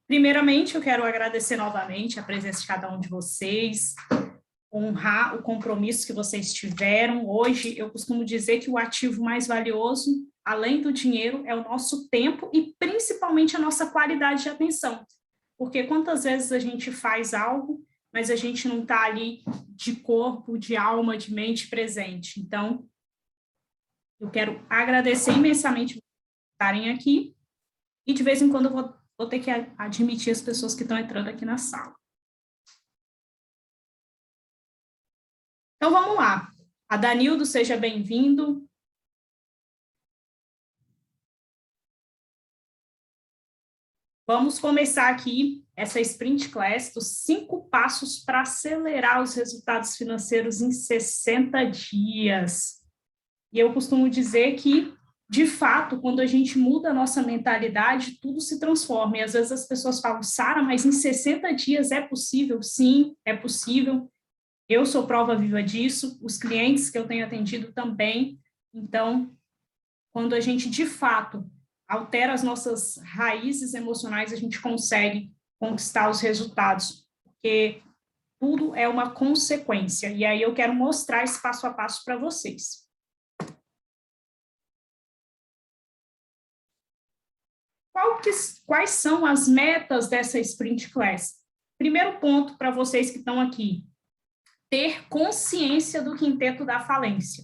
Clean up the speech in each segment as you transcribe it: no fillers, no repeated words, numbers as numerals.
Primeiramente, eu quero agradecer novamente a presença de cada um de vocês, honrar o compromisso que vocês tiveram. Hoje, eu costumo dizer que o ativo mais valioso, além do dinheiro, é o nosso tempo e principalmente a nossa qualidade de atenção. Porque quantas vezes a gente faz algo, mas a gente não está ali de corpo, de alma, de mente presente. Então, eu quero agradecer imensamente por estarem aqui e de vez em quando eu vou ter que admitir as pessoas que estão entrando aqui na sala. Então, vamos lá. Adanildo, seja bem-vindo. Vamos começar aqui essa Sprint Class dos 5 passos para acelerar os resultados financeiros em 60 dias. E eu costumo dizer que, de fato, quando a gente muda a nossa mentalidade, tudo se transforma. E às vezes as pessoas falam, Sara, mas em 60 dias é possível? Sim, é possível. Eu sou prova viva disso, os clientes que eu tenho atendido também. Então, quando a gente, de fato, altera as nossas raízes emocionais, a gente consegue conquistar os resultados, porque tudo é uma consequência. E aí eu quero mostrar esse passo a passo para vocês. Quais são as metas dessa Sprint Class? Primeiro ponto para vocês que estão aqui, ter consciência do quinteto da falência.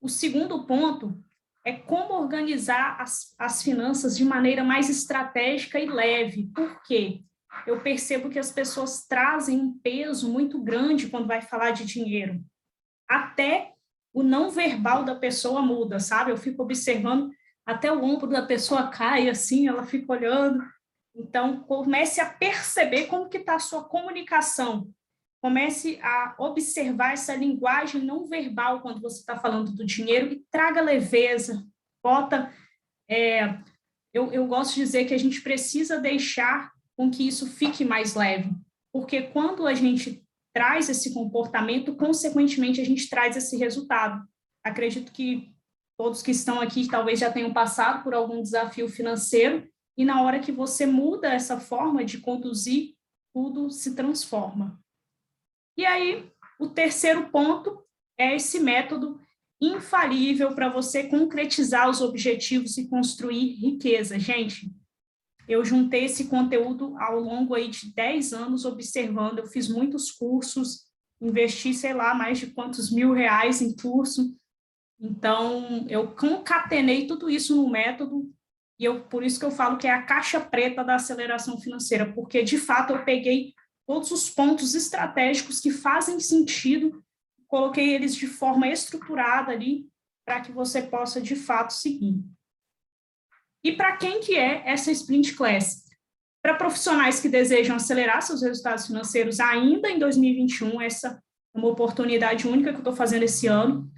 O segundo ponto é como organizar as finanças de maneira mais estratégica e leve. Por quê? Eu percebo que as pessoas trazem um peso muito grande quando vai falar de dinheiro. Até o não verbal da pessoa muda, sabe? Eu fico observando, até o ombro da pessoa cai assim, ela fica olhando. Então, comece a perceber como que está a sua comunicação. Comece a observar essa linguagem não verbal quando você está falando do dinheiro e traga leveza. Eu gosto de dizer que a gente precisa deixar com que isso fique mais leve, porque quando a gente traz esse comportamento, consequentemente a gente traz esse resultado. Acredito que todos que estão aqui talvez já tenham passado por algum desafio financeiro e na hora que você muda essa forma de conduzir, tudo se transforma. E aí, o terceiro ponto é esse método infalível para você concretizar os objetivos e construir riqueza. Gente, eu juntei esse conteúdo ao longo aí de 10 anos observando, eu fiz muitos cursos, investi, sei lá, mais de quantos R$1.000 em curso. Então, eu concatenei tudo isso no método e por isso que eu falo que é a caixa preta da aceleração financeira, porque, de fato, eu peguei todos os pontos estratégicos que fazem sentido, coloquei eles de forma estruturada ali para que você possa, de fato, seguir. E para quem que é essa Sprint Class? Para profissionais que desejam acelerar seus resultados financeiros ainda em 2021, essa é uma oportunidade única que eu estou fazendo esse ano,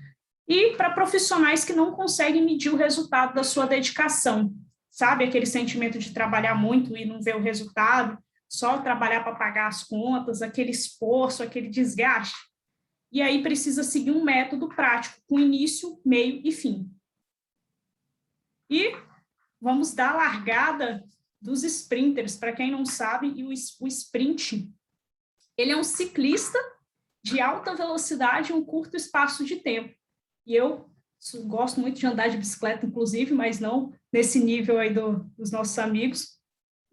e para profissionais que não conseguem medir o resultado da sua dedicação, sabe? Aquele sentimento de trabalhar muito e não ver o resultado, só trabalhar para pagar as contas, aquele esforço, aquele desgaste. E aí precisa seguir um método prático, com início, meio e fim. E vamos dar a largada dos sprinters. Para quem não sabe, o sprint, ele é um ciclista de alta velocidade em um curto espaço de tempo. E eu gosto muito de andar de bicicleta, inclusive, mas não nesse nível aí dos nossos amigos.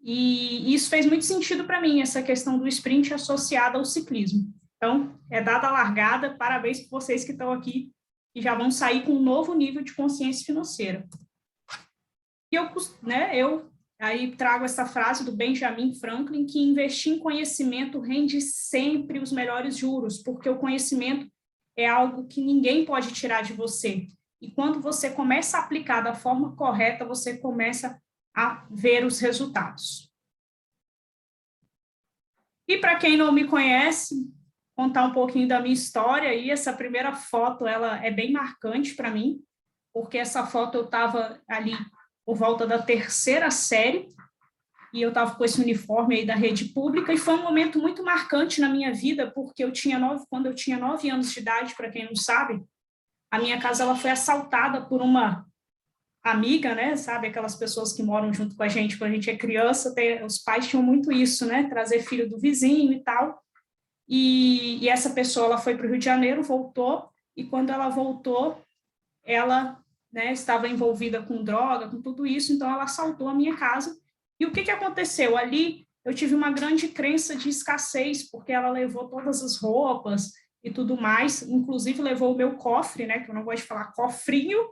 E isso fez muito sentido para mim, essa questão do sprint associada ao ciclismo. Então, é dada a largada, parabéns para vocês que estão aqui e já vão sair com um novo nível de consciência financeira. E eu aí trago essa frase do Benjamin Franklin, que investir em conhecimento rende sempre os melhores juros, porque o conhecimento é algo que ninguém pode tirar de você. E quando você começa a aplicar da forma correta, você começa a ver os resultados. E para quem não me conhece, contar um pouquinho da minha história, e essa primeira foto, ela é bem marcante para mim, porque essa foto eu estava ali por volta da 3ª série, e eu estava com esse uniforme aí da rede pública, e foi um momento muito marcante na minha vida, porque quando eu tinha 9 anos de idade, para quem não sabe, a minha casa ela foi assaltada por uma amiga, né? Sabe, aquelas pessoas que moram junto com a gente quando a gente é criança, os pais tinham muito isso, né? Trazer filho do vizinho e tal. E essa pessoa, ela foi para o Rio de Janeiro, voltou, e quando ela voltou, ela, né, estava envolvida com droga, com tudo isso, então ela assaltou a minha casa. E o que aconteceu? Ali eu tive uma grande crença de escassez, porque ela levou todas as roupas e tudo mais, inclusive levou o meu cofre, né, que eu não gosto de falar cofrinho,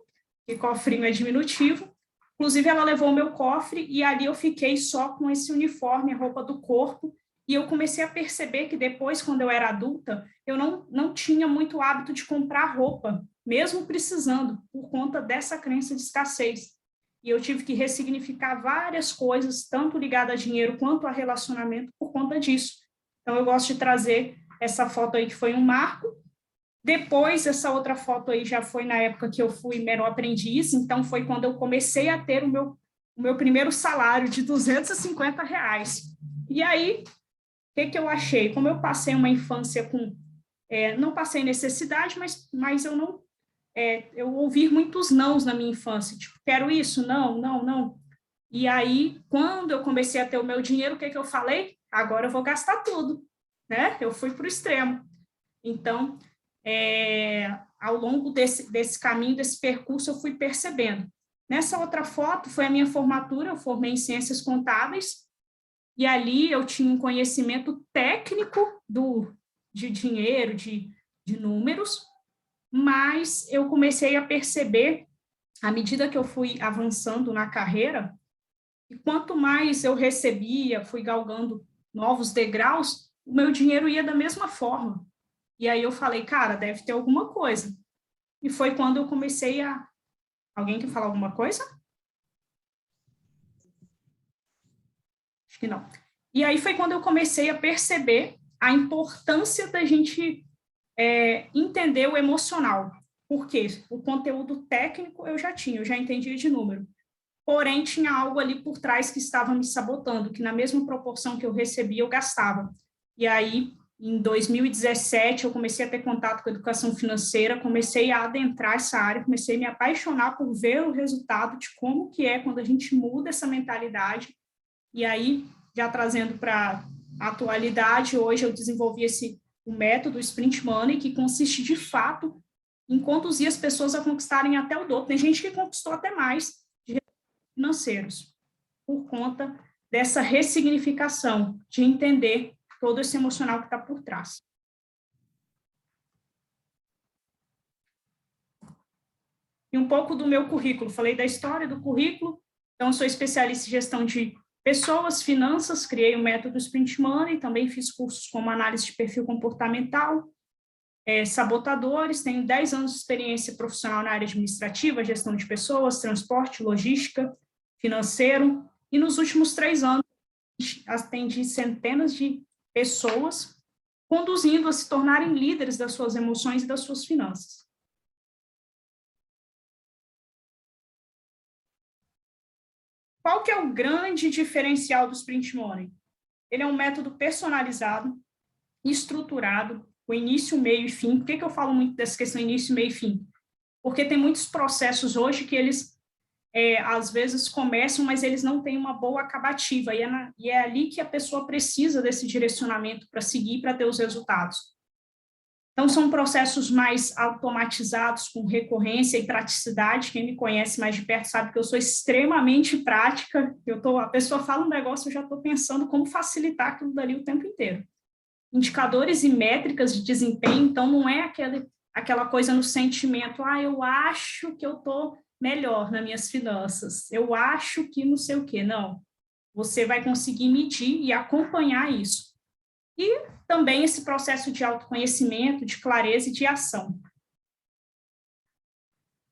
que cofrinho é diminutivo. Inclusive, ela levou o meu cofre e ali eu fiquei só com esse uniforme, a roupa do corpo, e eu comecei a perceber que depois, quando eu era adulta, eu não tinha muito hábito de comprar roupa, mesmo precisando, por conta dessa crença de escassez. E eu tive que ressignificar várias coisas, tanto ligadas a dinheiro quanto a relacionamento, por conta disso. Então, eu gosto de trazer essa foto aí, que foi um marco. Depois, essa outra foto aí já foi na época que eu fui menor aprendiz, então foi quando eu comecei a ter o meu primeiro salário de R$ 250. E aí, o que eu achei? Como eu passei uma infância com... não passei necessidade, mas eu não... eu ouvi muitos nãos na minha infância, tipo, quero isso, não, não, não. E aí, quando eu comecei a ter o meu dinheiro, o que eu falei? Agora eu vou gastar tudo, né? Eu fui para o extremo. Então, ao longo desse caminho, desse percurso, eu fui percebendo. Nessa outra foto, foi a minha formatura, eu formei em Ciências Contábeis, e ali eu tinha um conhecimento técnico de dinheiro, de números, mas eu comecei a perceber, à medida que eu fui avançando na carreira, e quanto mais eu recebia, fui galgando novos degraus, o meu dinheiro ia da mesma forma. E aí eu falei, cara, deve ter alguma coisa. E foi quando eu comecei a... Alguém quer falar alguma coisa? Acho que não. E aí foi quando eu comecei a perceber a importância da gente entender o emocional. Porque o conteúdo técnico eu já tinha, eu já entendia de número. Porém, tinha algo ali por trás que estava me sabotando, que na mesma proporção que eu recebia, eu gastava. E aí, em 2017, eu comecei a ter contato com a educação financeira, comecei a adentrar essa área, comecei a me apaixonar por ver o resultado de como que é quando a gente muda essa mentalidade. E aí, já trazendo para a atualidade, hoje eu desenvolvi o método Sprint Money, que consiste, de fato, em conduzir as pessoas a conquistarem até o dobro. Tem gente que conquistou até mais de financeiros, por conta dessa ressignificação, de entender todo esse emocional que está por trás. E um pouco do meu currículo, falei da história do currículo, então sou especialista em gestão de pessoas, finanças, criei o método Sprint Money, também fiz cursos como análise de perfil comportamental, sabotadores, tenho 10 anos de experiência profissional na área administrativa, gestão de pessoas, transporte, logística, financeiro, e nos últimos 3 anos atendi centenas de pessoas, conduzindo a se tornarem líderes das suas emoções e das suas finanças. Qual que é o grande diferencial do Sprint Money? Ele é um método personalizado, estruturado, com início, meio e fim. Por que eu falo muito dessa questão início, meio e fim? Porque tem muitos processos hoje que eles, às vezes, começam, mas eles não têm uma boa acabativa, e é ali que a pessoa precisa desse direcionamento para seguir, para ter os resultados. Então, são processos mais automatizados, com recorrência e praticidade. Quem me conhece mais de perto sabe que eu sou extremamente prática. A pessoa fala um negócio, eu já estou pensando como facilitar aquilo dali o tempo inteiro. Indicadores e métricas de desempenho, então, não é aquela coisa no sentimento, eu acho que eu estou melhor nas minhas finanças, eu acho que não sei o quê. Não, você vai conseguir medir e acompanhar isso. E também esse processo de autoconhecimento, de clareza e de ação.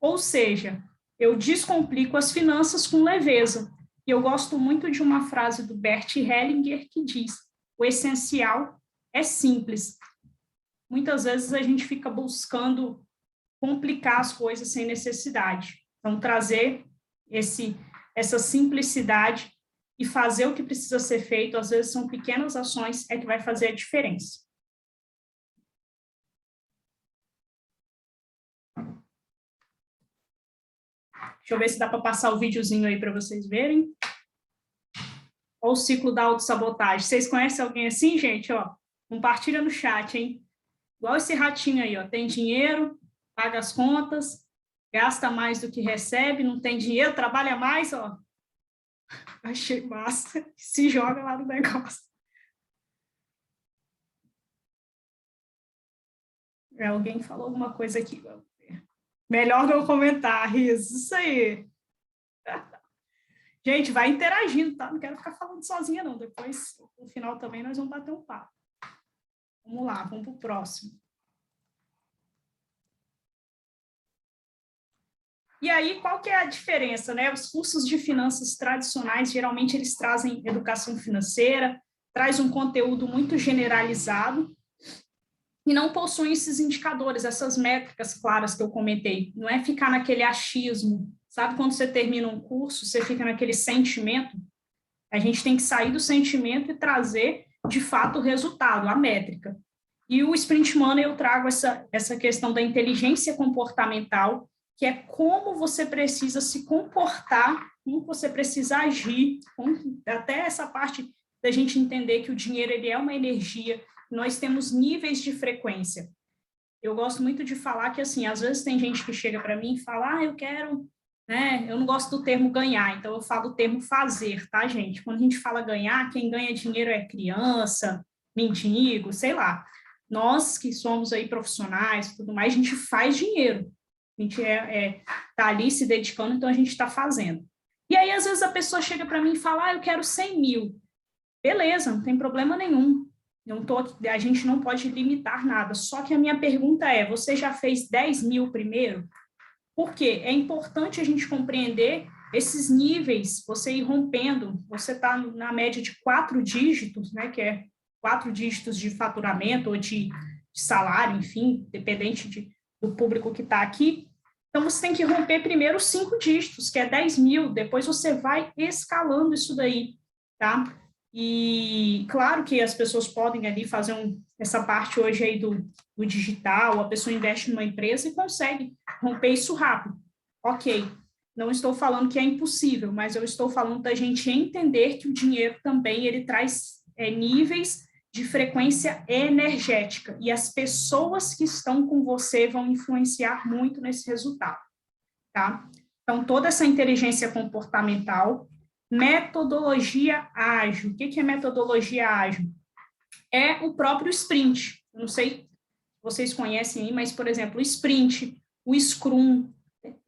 Ou seja, eu descomplico as finanças com leveza. E eu gosto muito de uma frase do Bert Hellinger que diz: o essencial é simples. Muitas vezes a gente fica buscando complicar as coisas sem necessidade. Então, trazer essa simplicidade e fazer o que precisa ser feito, às vezes são pequenas ações, é que vai fazer a diferença. Deixa eu ver se dá para passar o videozinho aí para vocês verem. Olha o ciclo da autossabotagem. Vocês conhecem alguém assim, gente? Ó, compartilha no chat, hein? Igual esse ratinho aí, ó. Tem dinheiro, paga as contas, gasta mais do que recebe, não tem dinheiro, trabalha mais, ó. Achei massa. Se joga lá no negócio. Alguém falou alguma coisa aqui. Melhor não comentar, riso. Isso aí. Gente, vai interagindo, tá? Não quero ficar falando sozinha, não. Depois, no final também, nós vamos bater um papo. Vamos lá, vamos para o próximo. E aí, qual que é a diferença, né? Os cursos de finanças tradicionais, geralmente, eles trazem educação financeira, traz um conteúdo muito generalizado e não possuem esses indicadores, essas métricas claras que eu comentei. Não é ficar naquele achismo. Sabe quando você termina um curso, você fica naquele sentimento? A gente tem que sair do sentimento e trazer, de fato, o resultado, a métrica. E o Sprint Money eu trago essa questão da inteligência comportamental, que é como você precisa se comportar, como você precisa agir, até essa parte da gente entender que o dinheiro ele é uma energia, nós temos níveis de frequência. Eu gosto muito de falar que, assim, às vezes tem gente que chega para mim e fala, eu quero, né, eu não gosto do termo ganhar, então eu falo o termo fazer, tá, gente? Quando a gente fala ganhar, quem ganha dinheiro é criança, mendigo, sei lá. Nós que somos aí profissionais, tudo mais, a gente faz dinheiro. A gente tá ali se dedicando, então a gente está fazendo. E aí, às vezes, a pessoa chega para mim e fala, eu quero 100 mil. Beleza, não tem problema nenhum. A gente não pode limitar nada. Só que a minha pergunta é, você já fez 10 mil primeiro? Por quê? É importante a gente compreender esses níveis, você ir rompendo, você está na média de 4 dígitos, né, que é 4 dígitos de faturamento ou de salário, enfim, dependente do público que está aqui. Então, você tem que romper primeiro os 5 dígitos, que é 10 mil, depois você vai escalando isso daí, tá? E claro que as pessoas podem ali fazer essa parte hoje aí do digital, a pessoa investe numa empresa e consegue romper isso rápido. Ok, não estou falando que é impossível, mas eu estou falando da gente entender que o dinheiro também ele traz níveis de frequência energética e as pessoas que estão com você vão influenciar muito nesse resultado, tá? Então, toda essa inteligência comportamental, metodologia ágil. O que é metodologia ágil? É o próprio sprint. Eu não sei se vocês conhecem aí, mas, por exemplo, o sprint, o Scrum,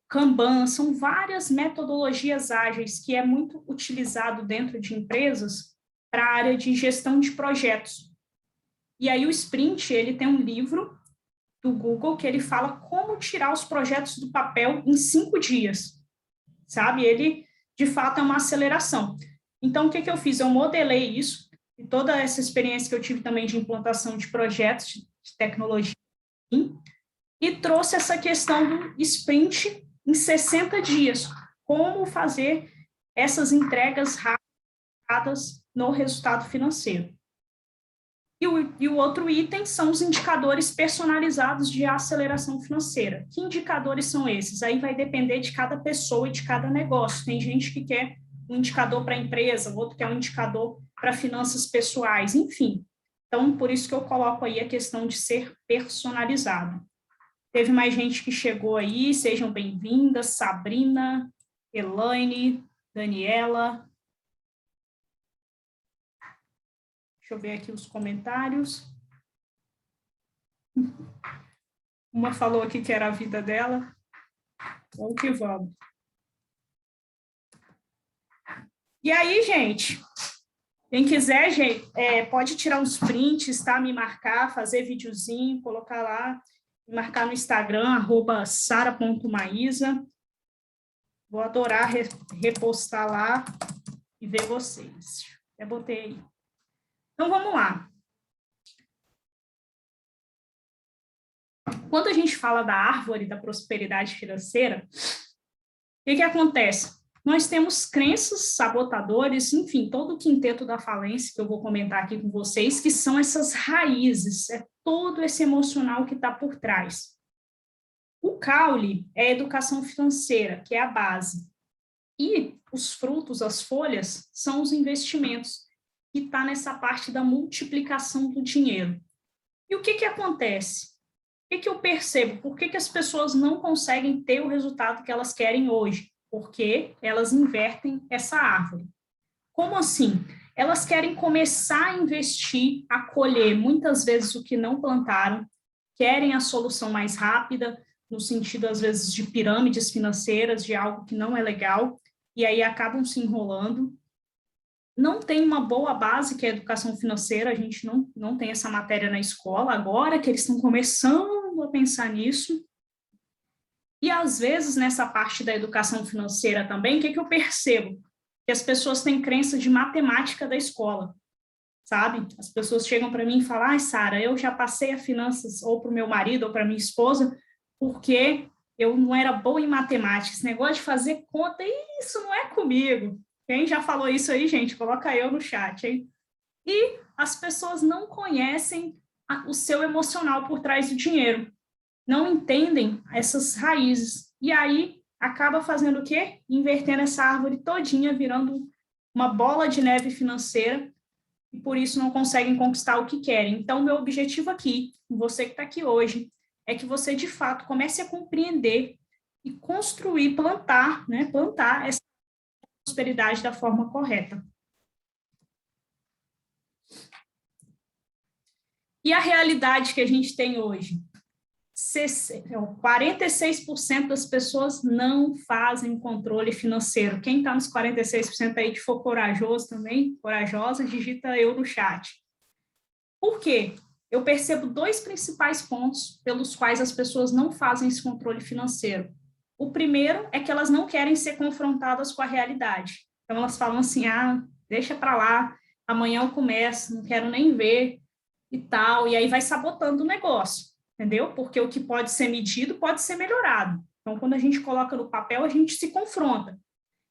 Kanban, são várias metodologias ágeis que é muito utilizado dentro de empresas para a área de gestão de projetos. E aí o sprint, ele tem um livro do Google que ele fala como tirar os projetos do papel em 5 dias, sabe? Ele, de fato, é uma aceleração. Então, o que eu fiz? Eu modelei isso, e toda essa experiência que eu tive também de implantação de projetos de tecnologia, e trouxe essa questão do sprint em 60 dias. Como fazer essas entregas rápidas no resultado financeiro. E o outro item são os indicadores personalizados de aceleração financeira. Que indicadores são esses? Aí vai depender de cada pessoa e de cada negócio. Tem gente que quer um indicador para a empresa, outro quer um indicador para finanças pessoais, enfim. Então, por isso que eu coloco aí a questão de ser personalizado. Teve mais gente que chegou aí, sejam bem-vindas, Sabrina, Elaine, Daniela. Deixa eu ver aqui os comentários. Uma falou aqui que era a vida dela. Vamos que vamos. E aí, gente, quem quiser, gente, pode tirar uns prints, tá? Me marcar, fazer videozinho, colocar lá, me marcar no Instagram, @sara.maísa. Vou adorar repostar lá e ver vocês. Até botei aí. Então, vamos lá. Quando a gente fala da árvore da prosperidade financeira, o que acontece? Nós temos crenças, sabotadores, enfim, todo o quinteto da falência que eu vou comentar aqui com vocês, que são essas raízes, é todo esse emocional que está por trás. O caule é a educação financeira, que é a base. E os frutos, as folhas, são os investimentos, que está nessa parte da multiplicação do dinheiro. E o que acontece? O que eu percebo? Por que as pessoas não conseguem ter o resultado que elas querem hoje? Porque elas invertem essa árvore. Como assim? Elas querem começar a investir, a colher muitas vezes o que não plantaram, querem a solução mais rápida, no sentido, às vezes, de pirâmides financeiras, de algo que não é legal, e aí acabam se enrolando. Não tem uma boa base, que é a educação financeira, a gente não tem essa matéria na escola, agora que eles estão começando a pensar nisso. E, às vezes, nessa parte da educação financeira também, o que eu percebo? Que as pessoas têm crença de matemática da escola, sabe? As pessoas chegam para mim e falam, ai, Sara, eu já passei a finanças ou para o meu marido ou para minha esposa, porque eu não era boa em matemática. Esse negócio de fazer conta, isso não é comigo. Quem já falou isso aí, gente? Coloca eu no chat, hein? E as pessoas não conhecem o seu emocional por trás do dinheiro. Não entendem essas raízes. E aí, acaba fazendo o quê? Invertendo essa árvore todinha, virando uma bola de neve financeira, e por isso não conseguem conquistar o que querem. Então, meu objetivo aqui, você que está aqui hoje, é que você, de fato, comece a compreender e construir, plantar essa prosperidade da forma correta. E a realidade que a gente tem hoje? 46% das pessoas não fazem controle financeiro. Quem está nos 46% aí que for corajoso também, corajosa, digita eu no chat. Por quê? Eu percebo dois principais pontos pelos quais as pessoas não fazem esse controle financeiro. O primeiro é que elas não querem ser confrontadas com a realidade. Então, elas falam assim, deixa para lá, amanhã eu começo, não quero nem ver e tal, e aí vai sabotando o negócio, entendeu? Porque o que pode ser medido pode ser melhorado. Então, quando a gente coloca no papel, a gente se confronta.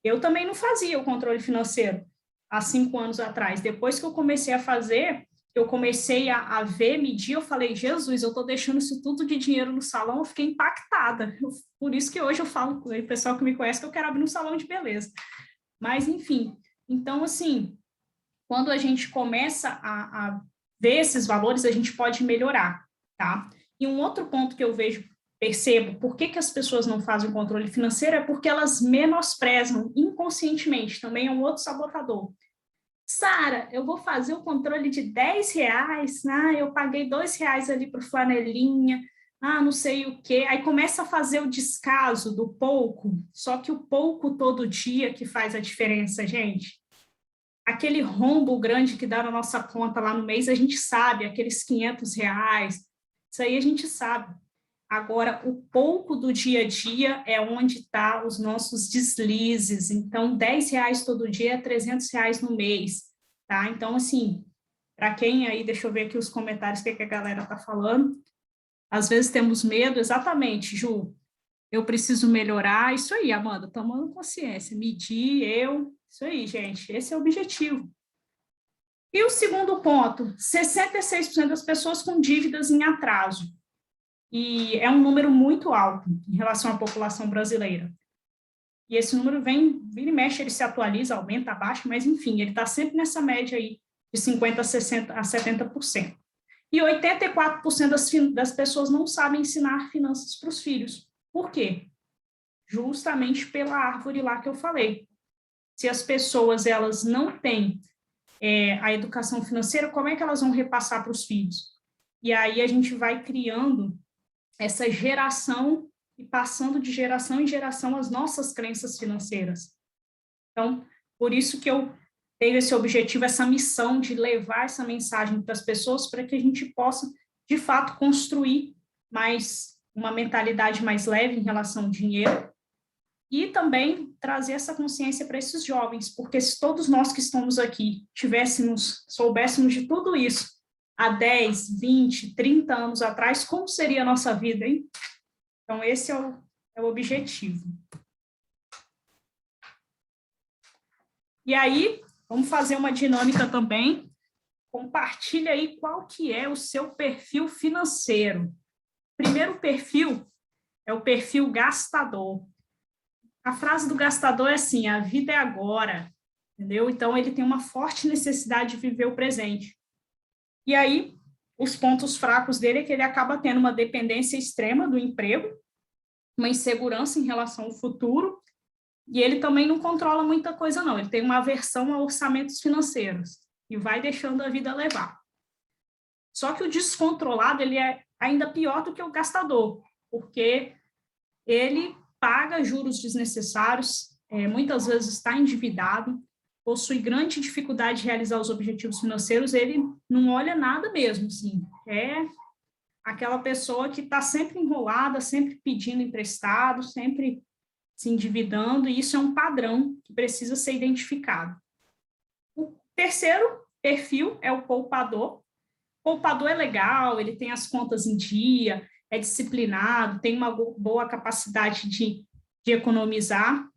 Eu também não fazia o controle financeiro há 5 anos atrás. Depois que eu comecei a fazer, eu comecei a ver, medir, eu falei, Jesus, eu estou deixando isso tudo de dinheiro no salão, eu fiquei impactada. Por isso que hoje eu falo com o pessoal que me conhece que eu quero abrir um salão de beleza. Mas, enfim, então, assim, quando a gente começa a ver esses valores, a gente pode melhorar, tá? E um outro ponto que eu percebo, por que as pessoas não fazem o controle financeiro é porque elas menosprezam inconscientemente, também é um outro sabotador. Sara, eu vou fazer o controle de R$10, eu paguei R$2 ali para o flanelinha, não sei o quê. Aí começa a fazer o descaso do pouco, só que o pouco todo dia que faz a diferença, gente. Aquele rombo grande que dá na nossa conta lá no mês, a gente sabe, aqueles R$500, isso aí a gente sabe. Agora, o pouco do dia a dia é onde está os nossos deslizes. Então, R$10 todo dia é R$300 no mês, tá? Então, assim, para quem aí, deixa eu ver aqui os comentários, o que a galera está falando. Às vezes temos medo, exatamente, Ju, eu preciso melhorar. Isso aí, Amanda, tomando consciência, medir, isso aí, gente, esse é o objetivo. E o segundo ponto, 66% das pessoas com dívidas em atraso. E é um número muito alto em relação à população brasileira. E esse número vira e mexe, ele se atualiza, aumenta, abaixa, mas enfim, ele está sempre nessa média aí de 50% a 70%. E 84% das pessoas não sabem ensinar finanças para os filhos. Por quê? Justamente pela árvore lá que eu falei. Se as pessoas elas não têm a educação financeira, como é que elas vão repassar para os filhos? E aí a gente vai criando essa geração e passando de geração em geração as nossas crenças financeiras. Então, por isso que eu tenho esse objetivo, essa missão de levar essa mensagem para as pessoas, para que a gente possa, de fato, construir uma mentalidade mais leve em relação ao dinheiro e também trazer essa consciência para esses jovens, porque se todos nós que estamos aqui soubéssemos de tudo isso há 10, 20, 30 anos atrás, como seria a nossa vida, hein? Então, esse é o objetivo. E aí, vamos fazer uma dinâmica também. Compartilha aí qual que é o seu perfil financeiro. Primeiro perfil é o perfil gastador. A frase do gastador é assim: a vida é agora, entendeu? Então, ele tem uma forte necessidade de viver o presente. E aí, os pontos fracos dele é que ele acaba tendo uma dependência extrema do emprego, uma insegurança em relação ao futuro, e ele também não controla muita coisa, não. Ele tem uma aversão a orçamentos financeiros e vai deixando a vida levar. Só que o descontrolado, ele é ainda pior do que o gastador, porque ele paga juros desnecessários, muitas vezes está endividado, possui grande dificuldade de realizar os objetivos financeiros, ele não olha nada mesmo, assim, é aquela pessoa que está sempre enrolada, sempre pedindo emprestado, sempre se endividando, e isso é um padrão que precisa ser identificado. O terceiro perfil é o poupador. O poupador é legal, ele tem as contas em dia, é disciplinado, tem uma boa capacidade de economizar,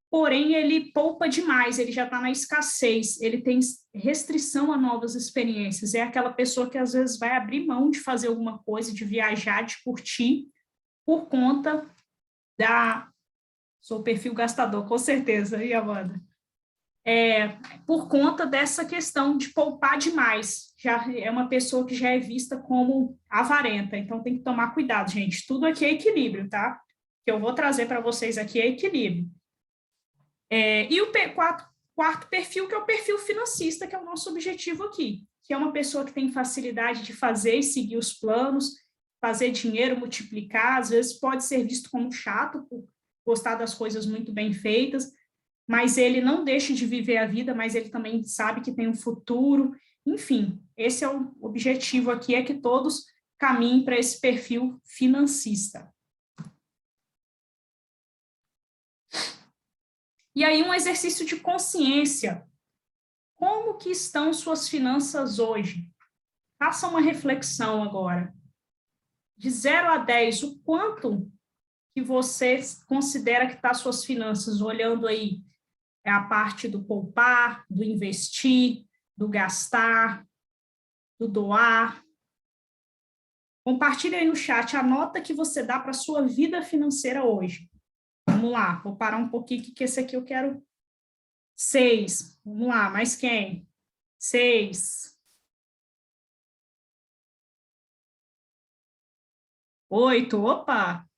porém ele poupa demais, ele já está na escassez, ele tem restrição a novas experiências, é aquela pessoa que às vezes vai abrir mão de fazer alguma coisa, de viajar, de curtir, por conta da... Sou perfil gastador, com certeza, e Amanda? Por conta dessa questão de poupar demais, já é uma pessoa que já é vista como avarenta, então tem que tomar cuidado, gente, tudo aqui é equilíbrio, tá? O que eu vou trazer para vocês aqui é equilíbrio. E o quarto perfil, que é o perfil financista, que é o nosso objetivo aqui, que é uma pessoa que tem facilidade de fazer e seguir os planos, fazer dinheiro multiplicar, às vezes pode ser visto como chato, por gostar das coisas muito bem feitas, mas ele não deixa de viver a vida, mas ele também sabe que tem um futuro. Enfim, esse é o objetivo aqui, é que todos caminhem para esse perfil financista. E aí, um exercício de consciência. Como que estão suas finanças hoje? Faça uma reflexão agora. De 0 a 10, o quanto que você considera que está suas finanças, olhando aí a parte do poupar, do investir, do gastar, do doar. Compartilhe aí no chat a nota que você dá para a sua vida financeira hoje. Vamos lá, vou parar um pouquinho, que esse aqui eu quero 6. Vamos lá, mais quem? 6. 8, opa!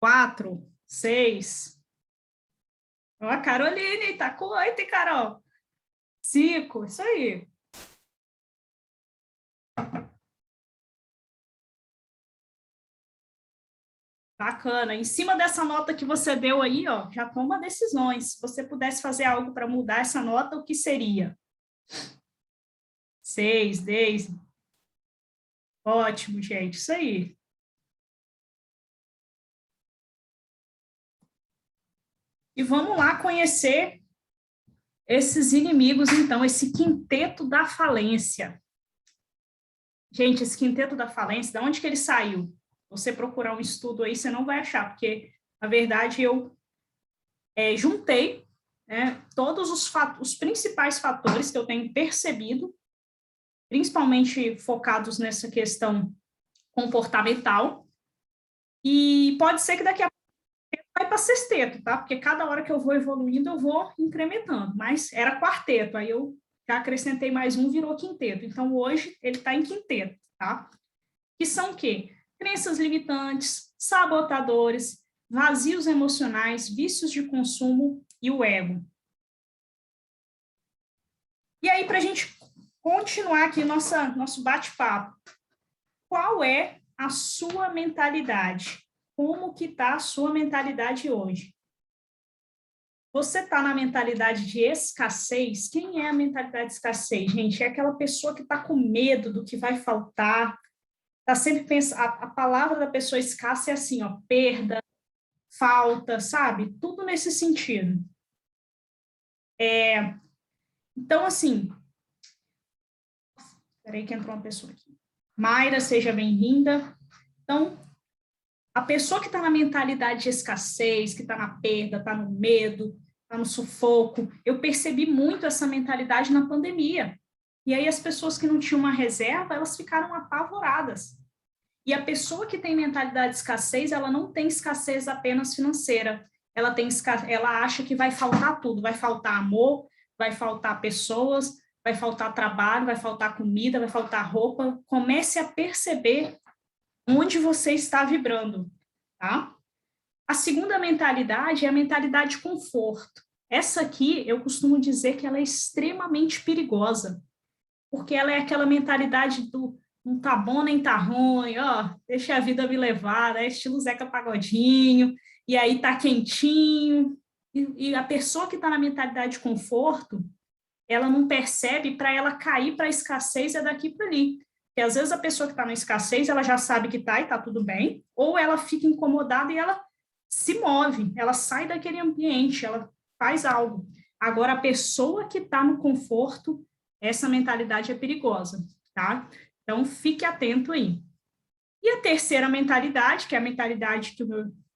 4, 6. Ó, a Caroline, tá com 8, hein, Carol? 5, isso aí. Bacana. Em cima dessa nota que você deu aí, ó, já toma decisões. Se você pudesse fazer algo para mudar essa nota, o que seria? 6, 10. Ótimo, gente, isso aí. E vamos lá conhecer esses inimigos, então, esse quinteto da falência. Gente, esse quinteto da falência, de onde que ele saiu? Você procurar um estudo aí, você não vai achar, porque, na verdade, eu juntei, né, todos os principais fatores que eu tenho percebido, principalmente focados nessa questão comportamental, e pode ser que daqui a pouco vai para sexteto, tá? Porque cada hora que eu vou evoluindo, eu vou incrementando, mas era quarteto, aí eu já acrescentei mais um, virou quinteto. Então, hoje, ele está em quinteto, tá? Que são o quê? Crenças limitantes, sabotadores, vazios emocionais, vícios de consumo e o ego. E aí, para a gente continuar aqui nosso bate-papo, qual é a sua mentalidade? Como que está a sua mentalidade hoje? Você está na mentalidade de escassez? Quem é a mentalidade de escassez, gente? É aquela pessoa que está com medo do que vai faltar, está sempre pensando, a palavra da pessoa escassa é assim, ó, perda, falta, sabe? Tudo nesse sentido. Então, assim, peraí que entrou uma pessoa aqui. Mayra, seja bem-vinda. Então, a pessoa que está na mentalidade de escassez, que está na perda, está no medo, está no sufoco, eu percebi muito essa mentalidade na pandemia. E aí as pessoas que não tinham uma reserva, elas ficaram apavoradas. E a pessoa que tem mentalidade de escassez, ela não tem escassez apenas financeira. Ela acha que vai faltar tudo, vai faltar amor, vai faltar pessoas, vai faltar trabalho, vai faltar comida, vai faltar roupa. Comece a perceber onde você está vibrando, tá? A segunda mentalidade é a mentalidade de conforto. Essa aqui, eu costumo dizer que ela é extremamente perigosa, porque ela é aquela mentalidade do não tá bom nem tá ruim, ó, deixa a vida me levar, né? Estilo Zeca Pagodinho, e aí tá quentinho. E a pessoa que está na mentalidade de conforto, ela não percebe, para ela cair para a escassez é daqui para ali. Porque às vezes a pessoa que está na escassez, ela já sabe que está e está tudo bem, ou ela fica incomodada e ela se move, ela sai daquele ambiente, ela faz algo. Agora, a pessoa que está no conforto, essa mentalidade é perigosa, tá? Então, fique atento aí. E a terceira mentalidade, que é a mentalidade que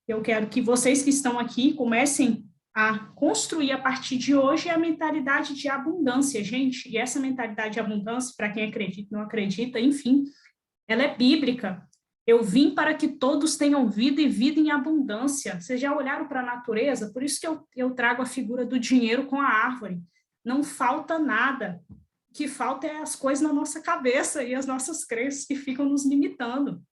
eu quero que vocês que estão aqui comecem a construir a partir de hoje, é a mentalidade de abundância, gente. E essa mentalidade de abundância, para quem acredita, não acredita, enfim, ela é bíblica. Eu vim para que todos tenham vida e vida em abundância. Vocês já olharam para a natureza? Por isso que eu trago a figura do dinheiro com a árvore. Não falta nada. O que falta é as coisas na nossa cabeça e as nossas crenças que ficam nos limitando.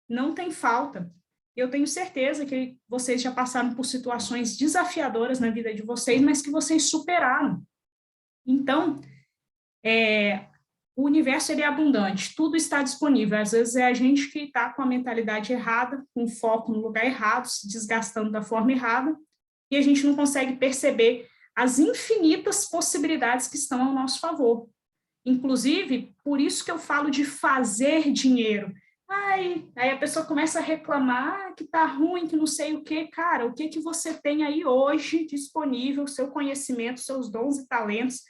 Não tem falta. Eu tenho certeza que vocês já passaram por situações desafiadoras na vida de vocês, mas que vocês superaram. Então, o universo ele é abundante, tudo está disponível. Às vezes é a gente que está com a mentalidade errada, com o foco no lugar errado, se desgastando da forma errada, e a gente não consegue perceber as infinitas possibilidades que estão ao nosso favor. Inclusive, por isso que eu falo de fazer dinheiro. Aí a pessoa começa a reclamar que tá ruim, que não sei o quê. Cara, o que que você tem aí hoje disponível, seu conhecimento, seus dons e talentos?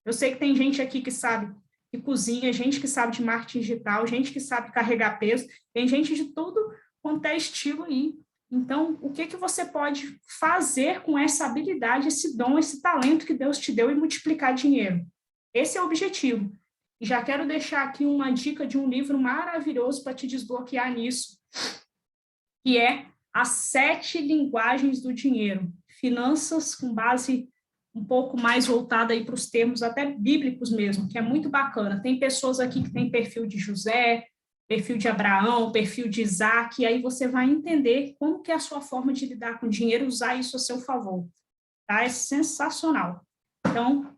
Eu sei que tem gente aqui que sabe que cozinha, gente que sabe de marketing digital, gente que sabe carregar peso, tem gente de tudo quanto é estilo aí. Então, o que que você pode fazer com essa habilidade, esse dom, esse talento que Deus te deu e multiplicar dinheiro? Esse é o objetivo. E já quero deixar aqui uma dica de um livro maravilhoso para te desbloquear nisso, que é As 7 Linguagens do Dinheiro. Finanças com base um pouco mais voltada aí para os termos até bíblicos mesmo, que é muito bacana. Tem pessoas aqui que têm perfil de José, perfil de Abraão, perfil de Isaac, e aí você vai entender como que é a sua forma de lidar com o dinheiro, usar isso a seu favor. Tá? É sensacional. Então,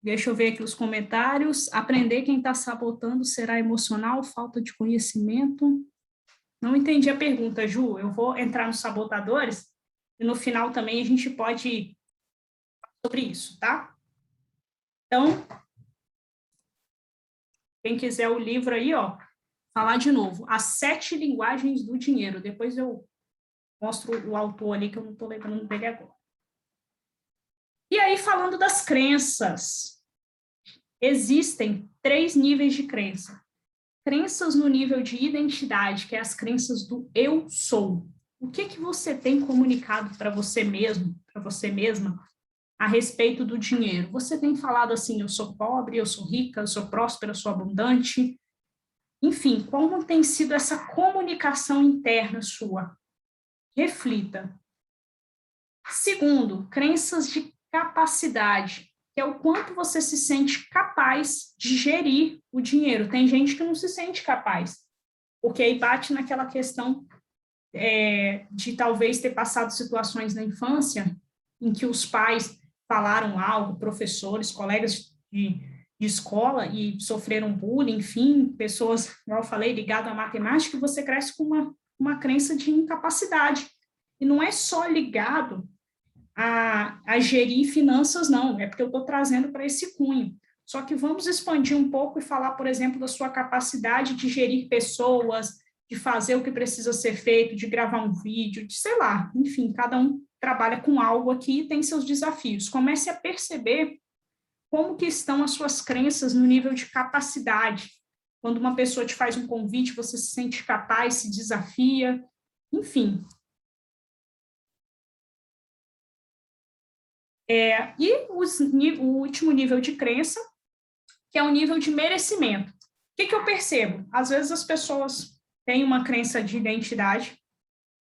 deixa eu ver aqui os comentários. Aprender quem está sabotando será emocional, falta de conhecimento. Não entendi a pergunta, Ju. Eu vou entrar nos sabotadores e no final também a gente pode ir sobre isso, tá? Então, quem quiser o livro aí, ó, falar de novo. As 7 Linguagens do Dinheiro. Depois eu mostro o autor ali, que eu não estou lembrando dele agora. E aí, falando das crenças, existem 3 níveis de crença. Crenças no nível de identidade, que é as crenças do eu sou. O que que você tem comunicado para você mesmo, para você mesma, a respeito do dinheiro? Você tem falado assim, eu sou pobre, eu sou rica, eu sou próspera, eu sou abundante? Enfim, como tem sido essa comunicação interna sua? Reflita. Segundo, crenças de capacidade, que é o quanto você se sente capaz de gerir o dinheiro. Tem gente que não se sente capaz, porque aí bate naquela questão de talvez ter passado situações na infância em que os pais falaram algo, professores, colegas de escola e sofreram bullying, enfim, pessoas, como eu falei, ligadas à matemática, e você cresce com uma crença de incapacidade. E não é só ligado a gerir finanças, não, é porque eu estou trazendo para esse cunho. Só que vamos expandir um pouco e falar, por exemplo, da sua capacidade de gerir pessoas, de fazer o que precisa ser feito, de gravar um vídeo, de sei lá, enfim, cada um trabalha com algo aqui e tem seus desafios. Comece a perceber como que estão as suas crenças no nível de capacidade. Quando uma pessoa te faz um convite, você se sente capaz, se desafia, enfim. E o último nível de crença, que é o nível de merecimento. O que eu percebo? Às vezes as pessoas tem uma crença de identidade,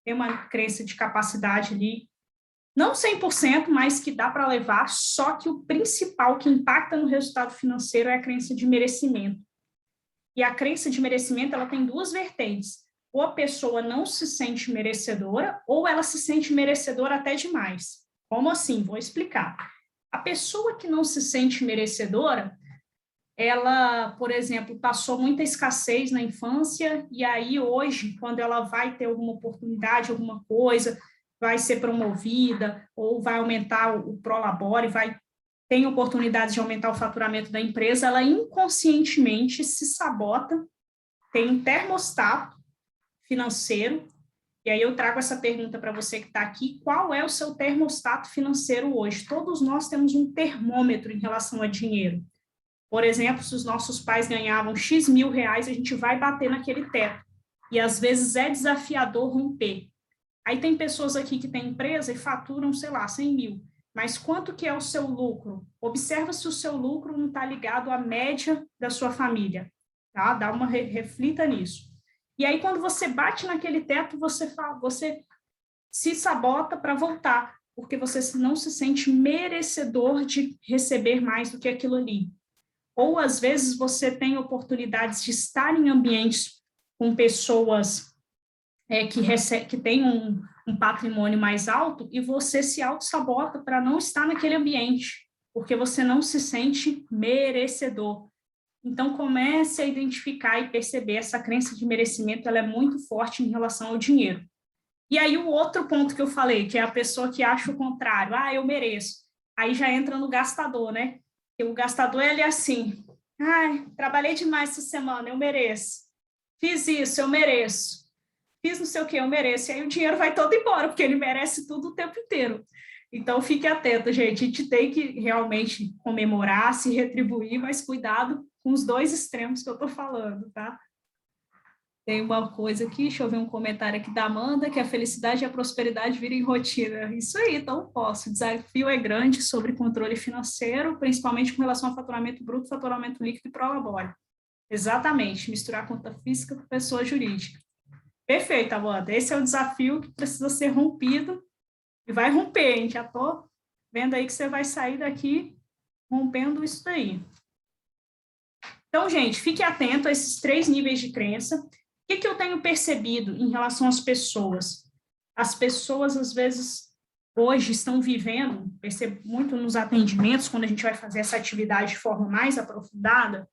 tem uma crença de capacidade ali, não 100%, mas que dá para levar, só que o principal que impacta no resultado financeiro é a crença de merecimento. E a crença de merecimento, ela tem duas vertentes. Ou a pessoa não se sente merecedora, ou ela se sente merecedora até demais. Como assim? Vou explicar. A pessoa que não se sente merecedora, ela, por exemplo, passou muita escassez na infância, e aí hoje, quando ela vai ter alguma oportunidade, alguma coisa, vai ser promovida, ou vai aumentar o prolabore, tem oportunidades de aumentar o faturamento da empresa, ela inconscientemente se sabota, tem um termostato financeiro, e aí eu trago essa pergunta para você que está aqui, qual é o seu termostato financeiro hoje? Todos nós temos um termômetro em relação a dinheiro. Por exemplo, se os nossos pais ganhavam X mil reais, a gente vai bater naquele teto. E às vezes é desafiador romper. Aí tem pessoas aqui que têm empresa e faturam, sei lá, 100 mil. Mas quanto que é o seu lucro? Observa se o seu lucro não está ligado à média da sua família. Tá? Dá uma reflita nisso. E aí, quando você bate naquele teto, você se sabota para voltar, porque você não se sente merecedor de receber mais do que aquilo ali. Ou, às vezes, você tem oportunidades de estar em ambientes com pessoas que têm um patrimônio mais alto e você se auto-sabota para não estar naquele ambiente, porque você não se sente merecedor. Então, comece a identificar e perceber essa crença de merecimento, ela é muito forte em relação ao dinheiro. E aí, o outro ponto que eu falei, que é a pessoa que acha o contrário, eu mereço. Aí já entra no gastador, né? E o gastador, ele é assim, trabalhei demais essa semana, eu mereço. Fiz isso, eu mereço. Fiz não sei o que, eu mereço. E aí o dinheiro vai todo embora, porque ele merece tudo o tempo inteiro. Então, fique atento, gente. A gente tem que realmente comemorar, se retribuir, mas cuidado com os dois extremos que eu estou falando, tá? Tem uma coisa aqui, deixa eu ver um comentário aqui da Amanda, que a felicidade e a prosperidade virem rotina. Isso aí, então posso. O desafio é grande sobre controle financeiro, principalmente com relação ao faturamento bruto, faturamento líquido e prolabore. Exatamente, misturar conta física com pessoa jurídica. Perfeito, Amanda. Esse é o desafio que precisa ser rompido e vai romper, hein? Já estou vendo aí que você vai sair daqui rompendo isso daí. Então, gente, fique atento a esses 3 níveis de crença. O que eu tenho percebido em relação às pessoas? As pessoas, às vezes, hoje estão vivendo, percebo muito nos atendimentos, quando a gente vai fazer essa atividade de forma mais aprofundada,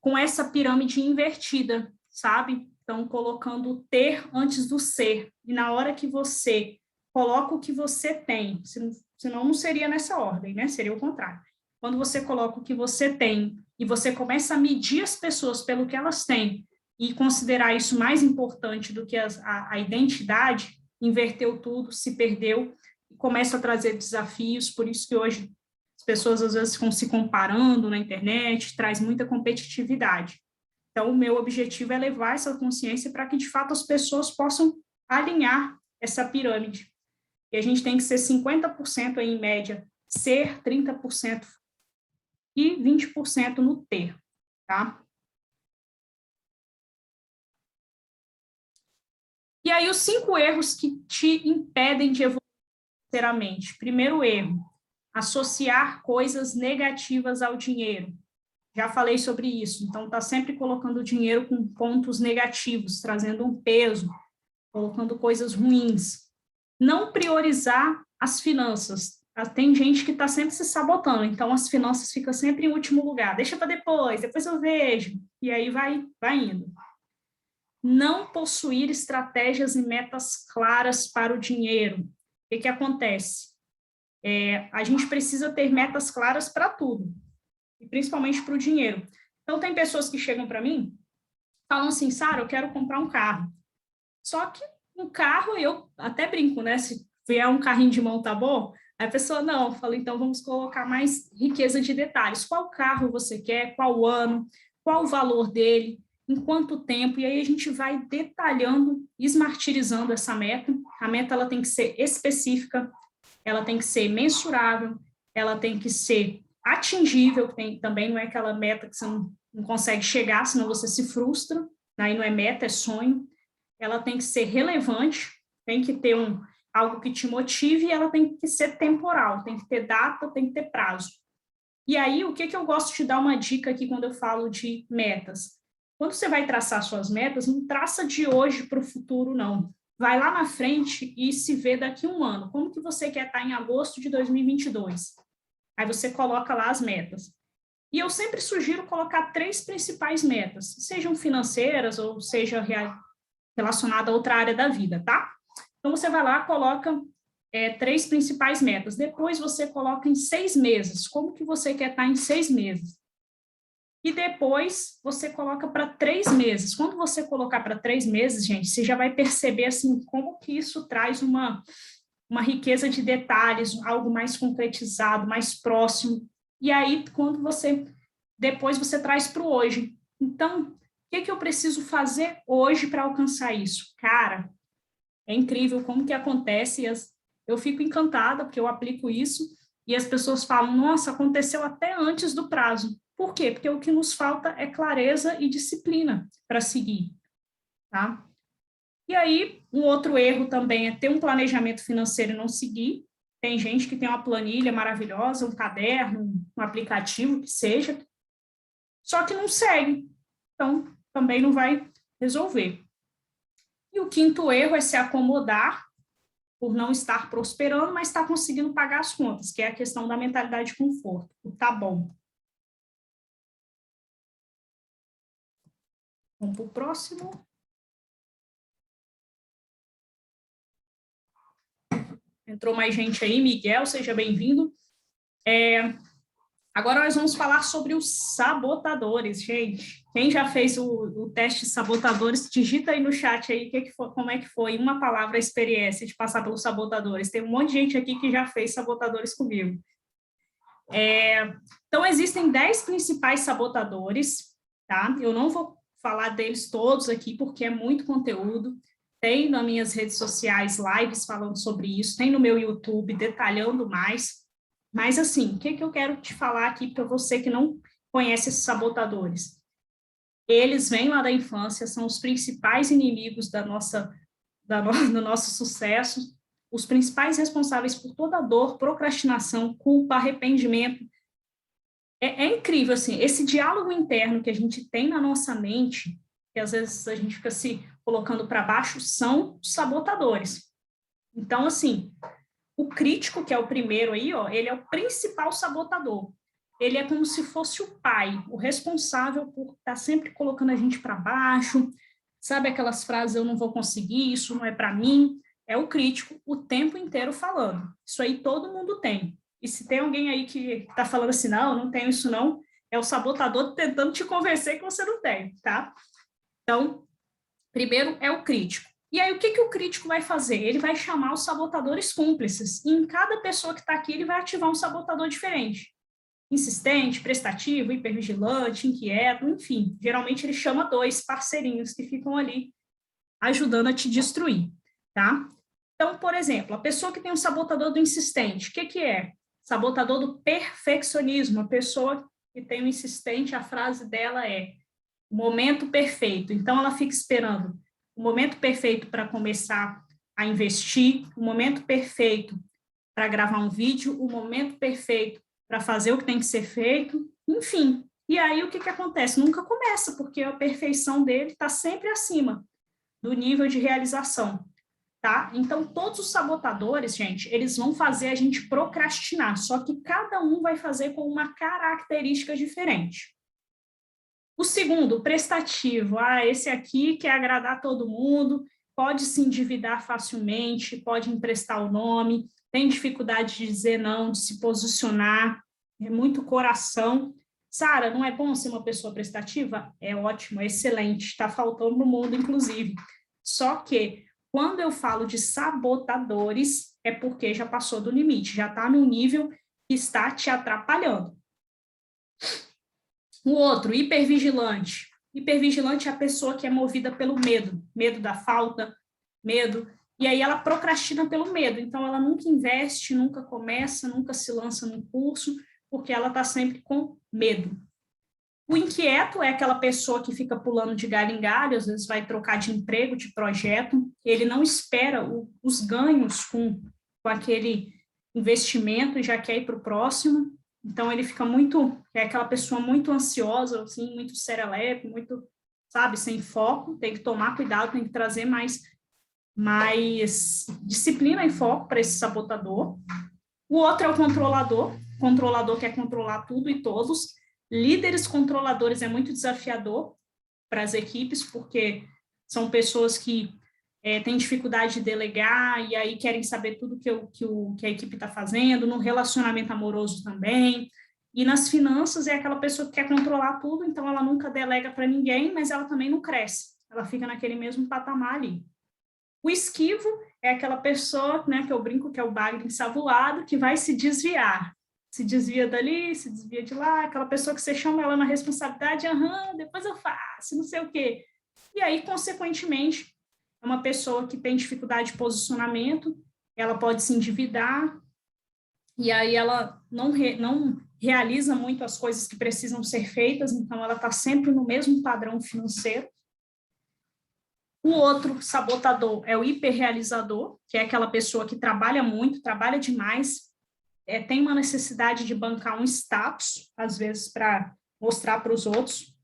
com essa pirâmide invertida, sabe? Então, colocando o ter antes do ser. E na hora que você coloca o que você tem, senão não seria nessa ordem, né? Seria o contrário. Quando você coloca o que você tem e você começa a medir as pessoas pelo que elas têm e considerar isso mais importante do que a identidade, inverteu tudo, se perdeu e começa a trazer desafios. Por isso que hoje as pessoas às vezes ficam se comparando na internet, traz muita competitividade. Então, o meu objetivo é levar essa consciência para que, de fato, as pessoas possam alinhar essa pirâmide. E a gente tem que ser 50% aí, em média, ser 30% e 20% no ter, tá? E aí, os 5 erros que te impedem de evoluir financeiramente. Primeiro erro, associar coisas negativas ao dinheiro. Já falei sobre isso, então está sempre colocando o dinheiro com pontos negativos, trazendo um peso, colocando coisas ruins. Não priorizar as finanças. Tem gente que está sempre se sabotando, então as finanças ficam sempre em último lugar. Deixa para depois eu vejo. E aí vai indo. Não possuir estratégias e metas claras para o dinheiro. O que acontece? A gente precisa ter metas claras para tudo, e principalmente para o dinheiro. Então, tem pessoas que chegam para mim, falam assim, Sara, eu quero comprar um carro. Só que um carro, eu até brinco, né? Se vier um carrinho de mão, tá bom? Aí a pessoa, não, eu falo, então vamos colocar mais riqueza de detalhes. Qual carro você quer? Qual ano? Qual o valor dele? Em quanto tempo? E aí a gente vai detalhando, esmartirizando essa meta. A meta, ela tem que ser específica, ela tem que ser mensurável, ela tem que ser atingível, também não é aquela meta que você não consegue chegar, senão você se frustra, aí não é meta, é sonho, ela tem que ser relevante, tem que ter algo que te motive e ela tem que ser temporal, tem que ter data, tem que ter prazo. E aí, o que eu gosto de dar uma dica aqui quando eu falo de metas? Quando você vai traçar suas metas, não traça de hoje para o futuro, não. Vai lá na frente e se vê daqui a um ano. Como que você quer estar em agosto de 2022? Aí você coloca lá as metas. E eu sempre sugiro colocar 3 principais metas, sejam financeiras ou seja relacionada a outra área da vida, tá? Então, você vai lá, coloca 3 principais metas. Depois, você coloca em 6 meses. Como que você quer estar em 6 meses? E depois, você coloca para 3 meses. Quando você colocar para 3 meses, gente, você já vai perceber, assim, como que isso traz uma riqueza de detalhes, algo mais concretizado, mais próximo. E aí, depois você traz para o hoje. Então, o que eu preciso fazer hoje para alcançar isso? Cara, é incrível como que acontece. Eu fico encantada, porque eu aplico isso, e as pessoas falam, nossa, aconteceu até antes do prazo. Por quê? Porque o que nos falta é clareza e disciplina para seguir, tá? E aí, um outro erro também é ter um planejamento financeiro e não seguir. Tem gente que tem uma planilha maravilhosa, um caderno, um aplicativo, que seja, só que não segue. Então, também não vai resolver. E o quinto erro é se acomodar por não estar prosperando, mas estar conseguindo pagar as contas, que é a questão da mentalidade de conforto. O tá bom. Vamos para o próximo. Entrou mais gente aí, Miguel, seja bem-vindo. Agora nós vamos falar sobre os sabotadores, gente. Quem já fez o teste de sabotadores, digita aí no chat aí como é que foi uma palavra a experiência de passar pelos sabotadores. Tem um monte de gente aqui que já fez sabotadores comigo. Então, existem 10 principais sabotadores, tá? Eu não vou falar deles todos aqui, porque é muito conteúdo. Tem nas minhas redes sociais lives falando sobre isso, tem no meu YouTube detalhando mais. Mas, assim, o que eu quero te falar aqui para você que não conhece esses sabotadores? Eles vêm lá da infância, são os principais inimigos do nosso sucesso, os principais responsáveis por toda a dor, procrastinação, culpa, arrependimento. É incrível, assim, esse diálogo interno que a gente tem na nossa mente, que às vezes a gente fica se colocando para baixo, são sabotadores. Então, assim, o crítico, que é o primeiro aí, ó, ele é o principal sabotador. Ele é como se fosse o pai, o responsável por estar sempre colocando a gente para baixo. Sabe aquelas frases, eu não vou conseguir, isso não é para mim? É o crítico o tempo inteiro falando. Isso aí todo mundo tem. E se tem alguém aí que está falando assim, não tenho isso não, é o sabotador tentando te convencer que você não tem, tá? Então, primeiro é o crítico. E aí, o que o crítico vai fazer? Ele vai chamar os sabotadores cúmplices. E em cada pessoa que está aqui, ele vai ativar um sabotador diferente. Insistente, prestativo, hipervigilante, inquieto, enfim. Geralmente, ele chama 2 parceirinhos que ficam ali ajudando a te destruir, tá? Então, por exemplo, a pessoa que tem um sabotador do insistente, o que é? Sabotador do perfeccionismo. A pessoa que tem um insistente, a frase dela é o momento perfeito. Então, ela fica esperando o momento perfeito para começar a investir, o momento perfeito para gravar um vídeo, o momento perfeito para fazer o que tem que ser feito, enfim. E aí, o que acontece? Nunca começa, porque a perfeição dele está sempre acima do nível de realização, tá? Então, todos os sabotadores, gente, eles vão fazer a gente procrastinar, só que cada um vai fazer com uma característica diferente. O segundo, o prestativo. Esse aqui quer agradar todo mundo, pode se endividar facilmente, pode emprestar o nome, tem dificuldade de dizer não, de se posicionar, é muito coração. Sara, não é bom ser uma pessoa prestativa? É ótimo, é excelente, está faltando no mundo, inclusive. Só que, quando eu falo de sabotadores, é porque já passou do limite, já está num nível que está te atrapalhando. O outro, hipervigilante. Hipervigilante é a pessoa que é movida pelo medo, medo da falta, medo, e aí ela procrastina pelo medo, então ela nunca investe, nunca começa, nunca se lança num curso, porque ela está sempre com medo. O inquieto é aquela pessoa que fica pulando de galho em galho, às vezes vai trocar de emprego, de projeto, ele não espera os ganhos com aquele investimento e já quer ir para o próximo, então ele fica muito, é aquela pessoa muito ansiosa, assim, muito serelepe, muito, sabe, sem foco, tem que tomar cuidado, tem que trazer mais disciplina e foco para esse sabotador. O outro é o controlador quer controlar tudo e todos. Líderes controladores é muito desafiador para as equipes, porque são pessoas que têm dificuldade de delegar e aí querem saber tudo que a equipe está fazendo, no relacionamento amoroso também. E nas finanças é aquela pessoa que quer controlar tudo, então ela nunca delega para ninguém, mas ela também não cresce. Ela fica naquele mesmo patamar ali. O esquivo é aquela pessoa, né, que eu brinco que é o bagre ensavulado, que vai se desviar. Se desvia dali, se desvia de lá, aquela pessoa que você chama ela na responsabilidade, depois eu faço, não sei o quê. E aí, consequentemente, é uma pessoa que tem dificuldade de posicionamento, ela pode se endividar, e aí ela não realiza muito as coisas que precisam ser feitas, então ela está sempre no mesmo padrão financeiro. O outro sabotador é o hiperrealizador, que é aquela pessoa que trabalha muito, trabalha demais, tem uma necessidade de bancar um status, às vezes, para mostrar para os outros.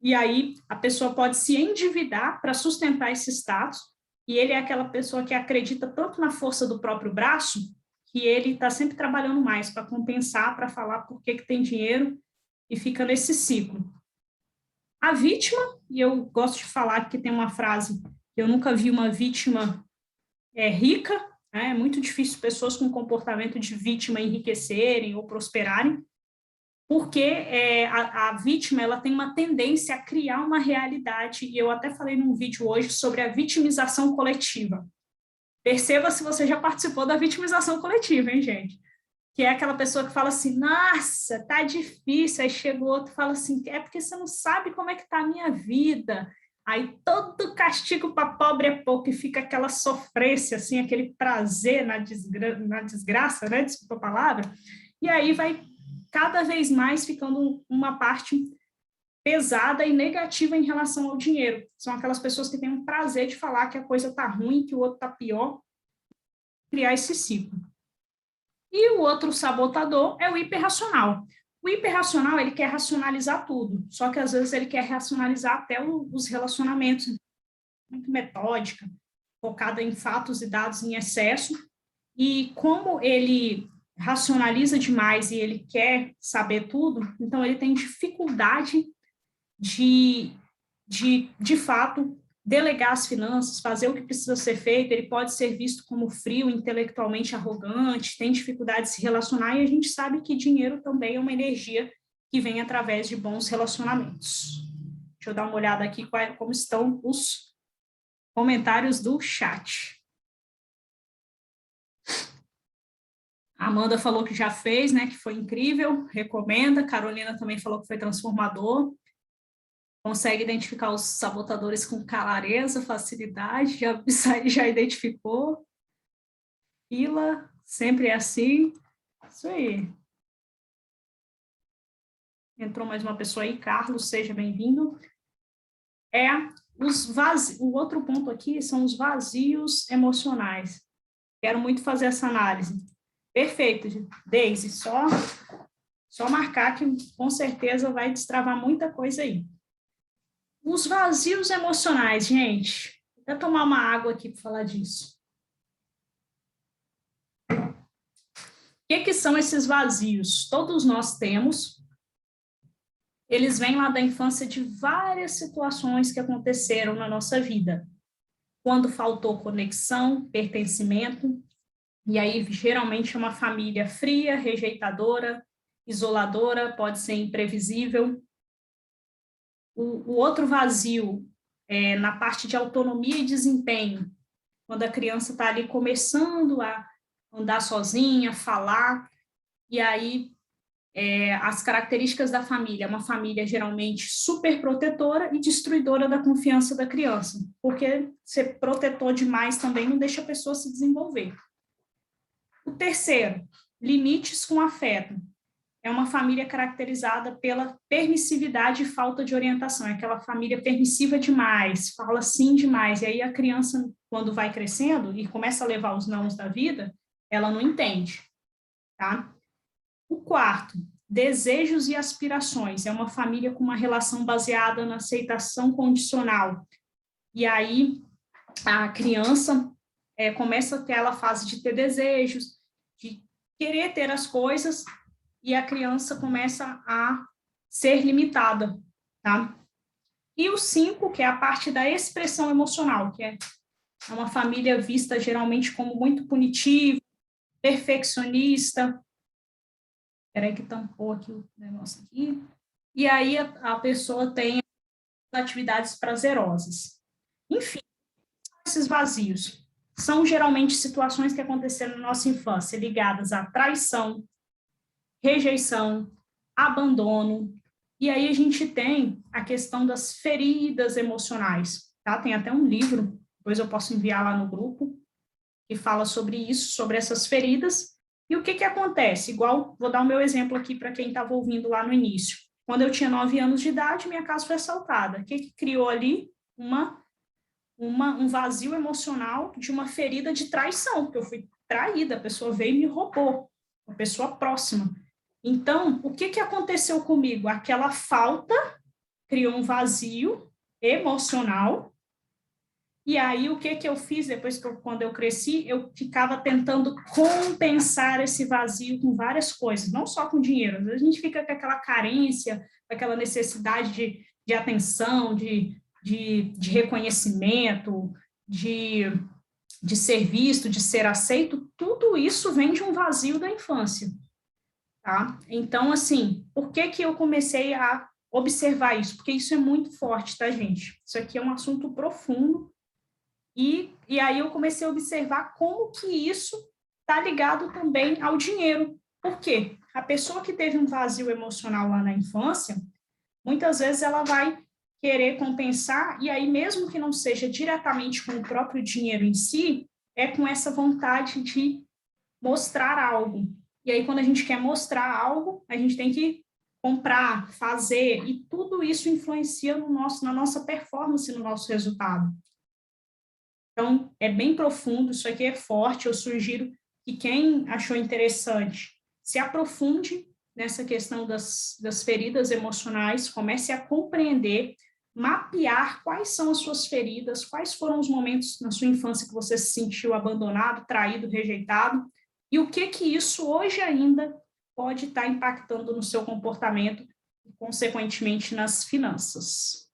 E aí a pessoa pode se endividar para sustentar esse status, e ele é aquela pessoa que acredita tanto na força do próprio braço, que ele está sempre trabalhando mais para compensar, para falar por que tem dinheiro, e fica nesse ciclo. A vítima, e eu gosto de falar que tem uma frase, eu nunca vi uma vítima rica, né? É muito difícil pessoas com comportamento de vítima enriquecerem ou prosperarem, porque a vítima ela tem uma tendência a criar uma realidade, e eu até falei num vídeo hoje sobre a vitimização coletiva. Perceba se você já participou da vitimização coletiva, hein, gente? Que é aquela pessoa que fala assim, nossa, tá difícil, aí chega o outro e fala assim, é porque você não sabe como é que tá a minha vida, aí todo castigo para pobre é pouco, e fica aquela sofrência, assim, aquele prazer na desgraça, né, desculpa a palavra, e aí vai cada vez mais ficando uma parte pesada e negativa em relação ao dinheiro, são aquelas pessoas que têm um prazer de falar que a coisa tá ruim, que o outro tá pior, criar esse ciclo. E o outro sabotador é o hiperracional. O hiperracional, ele quer racionalizar tudo, só que às vezes ele quer racionalizar até os relacionamentos, muito metódica, focada em fatos e dados em excesso, e como ele racionaliza demais e ele quer saber tudo, então ele tem dificuldade de fato, delegar as finanças, fazer o que precisa ser feito, ele pode ser visto como frio, intelectualmente arrogante, tem dificuldade de se relacionar, e a gente sabe que dinheiro também é uma energia que vem através de bons relacionamentos. Deixa eu dar uma olhada aqui como estão os comentários do chat. A Amanda falou que já fez, né, que foi incrível, recomenda. Carolina também falou que foi transformador. Consegue identificar os sabotadores com clareza, facilidade, já identificou. Ila, sempre é assim. Isso aí. Entrou mais uma pessoa aí, Carlos, seja bem-vindo. O outro ponto aqui são os vazios emocionais. Quero muito fazer essa análise. Perfeito, Deise, só marcar que com certeza vai destravar muita coisa aí. Os vazios emocionais, gente. Vou até tomar uma água aqui para falar disso. O que são esses vazios? Todos nós temos. Eles vêm lá da infância de várias situações que aconteceram na nossa vida. Quando faltou conexão, pertencimento, e aí geralmente é uma família fria, rejeitadora, isoladora, pode ser imprevisível. O outro vazio é na parte de autonomia e desempenho, quando a criança está ali começando a andar sozinha, falar, e aí as características da família, uma família geralmente super protetora e destruidora da confiança da criança, porque ser protetor demais também não deixa a pessoa se desenvolver. O terceiro, limites com afeto. é uma família caracterizada pela permissividade e falta de orientação. É aquela família permissiva demais, fala sim demais. E aí a criança, quando vai crescendo e começa a levar os nãos da vida, ela não entende, tá? O quarto, desejos e aspirações. É uma família com uma relação baseada na aceitação condicional. E aí a criança começa a ter aquela fase de ter desejos, de querer ter as coisas, e a criança começa a ser limitada, tá? E o 5, que é a parte da expressão emocional, que é uma família vista geralmente como muito punitiva, perfeccionista. Espera aí que tampou aqui o negócio aqui. E aí a pessoa tem atividades prazerosas. Enfim, esses vazios são geralmente situações que aconteceram na nossa infância, ligadas à traição, rejeição, abandono, e aí a gente tem a questão das feridas emocionais, tá? Tem até um livro, depois eu posso enviar lá no grupo, que fala sobre isso, sobre essas feridas, e o que que acontece? Igual, vou dar o meu exemplo aqui para quem estava ouvindo lá no início. Quando eu tinha 9 anos de idade, minha casa foi assaltada. O que que criou ali? Um vazio emocional de uma ferida de traição, porque eu fui traída, a pessoa veio e me roubou, uma pessoa próxima. Então, o que que aconteceu comigo? Aquela falta criou um vazio emocional, e aí o que que eu fiz depois quando eu cresci? Eu ficava tentando compensar esse vazio com várias coisas, não só com dinheiro. Às vezes a gente fica com aquela carência, com aquela necessidade de atenção, de reconhecimento, de ser visto, de ser aceito. Tudo isso vem de um vazio da infância. Tá? Então, assim, por que que eu comecei a observar isso? Porque isso é muito forte, tá, gente? Isso aqui é um assunto profundo, e aí eu comecei a observar como que isso está ligado também ao dinheiro. Por quê? A pessoa que teve um vazio emocional lá na infância, muitas vezes ela vai querer compensar, e aí mesmo que não seja diretamente com o próprio dinheiro em si, é com essa vontade de mostrar algo. E aí, quando a gente quer mostrar algo, a gente tem que comprar, fazer, e tudo isso influencia na nossa performance, no nosso resultado. Então, é bem profundo, isso aqui é forte, eu sugiro que quem achou interessante se aprofunde nessa questão das feridas emocionais, comece a compreender, mapear quais são as suas feridas, quais foram os momentos na sua infância que você se sentiu abandonado, traído, rejeitado, e o que que isso hoje ainda pode estar impactando no seu comportamento e, consequentemente, nas finanças.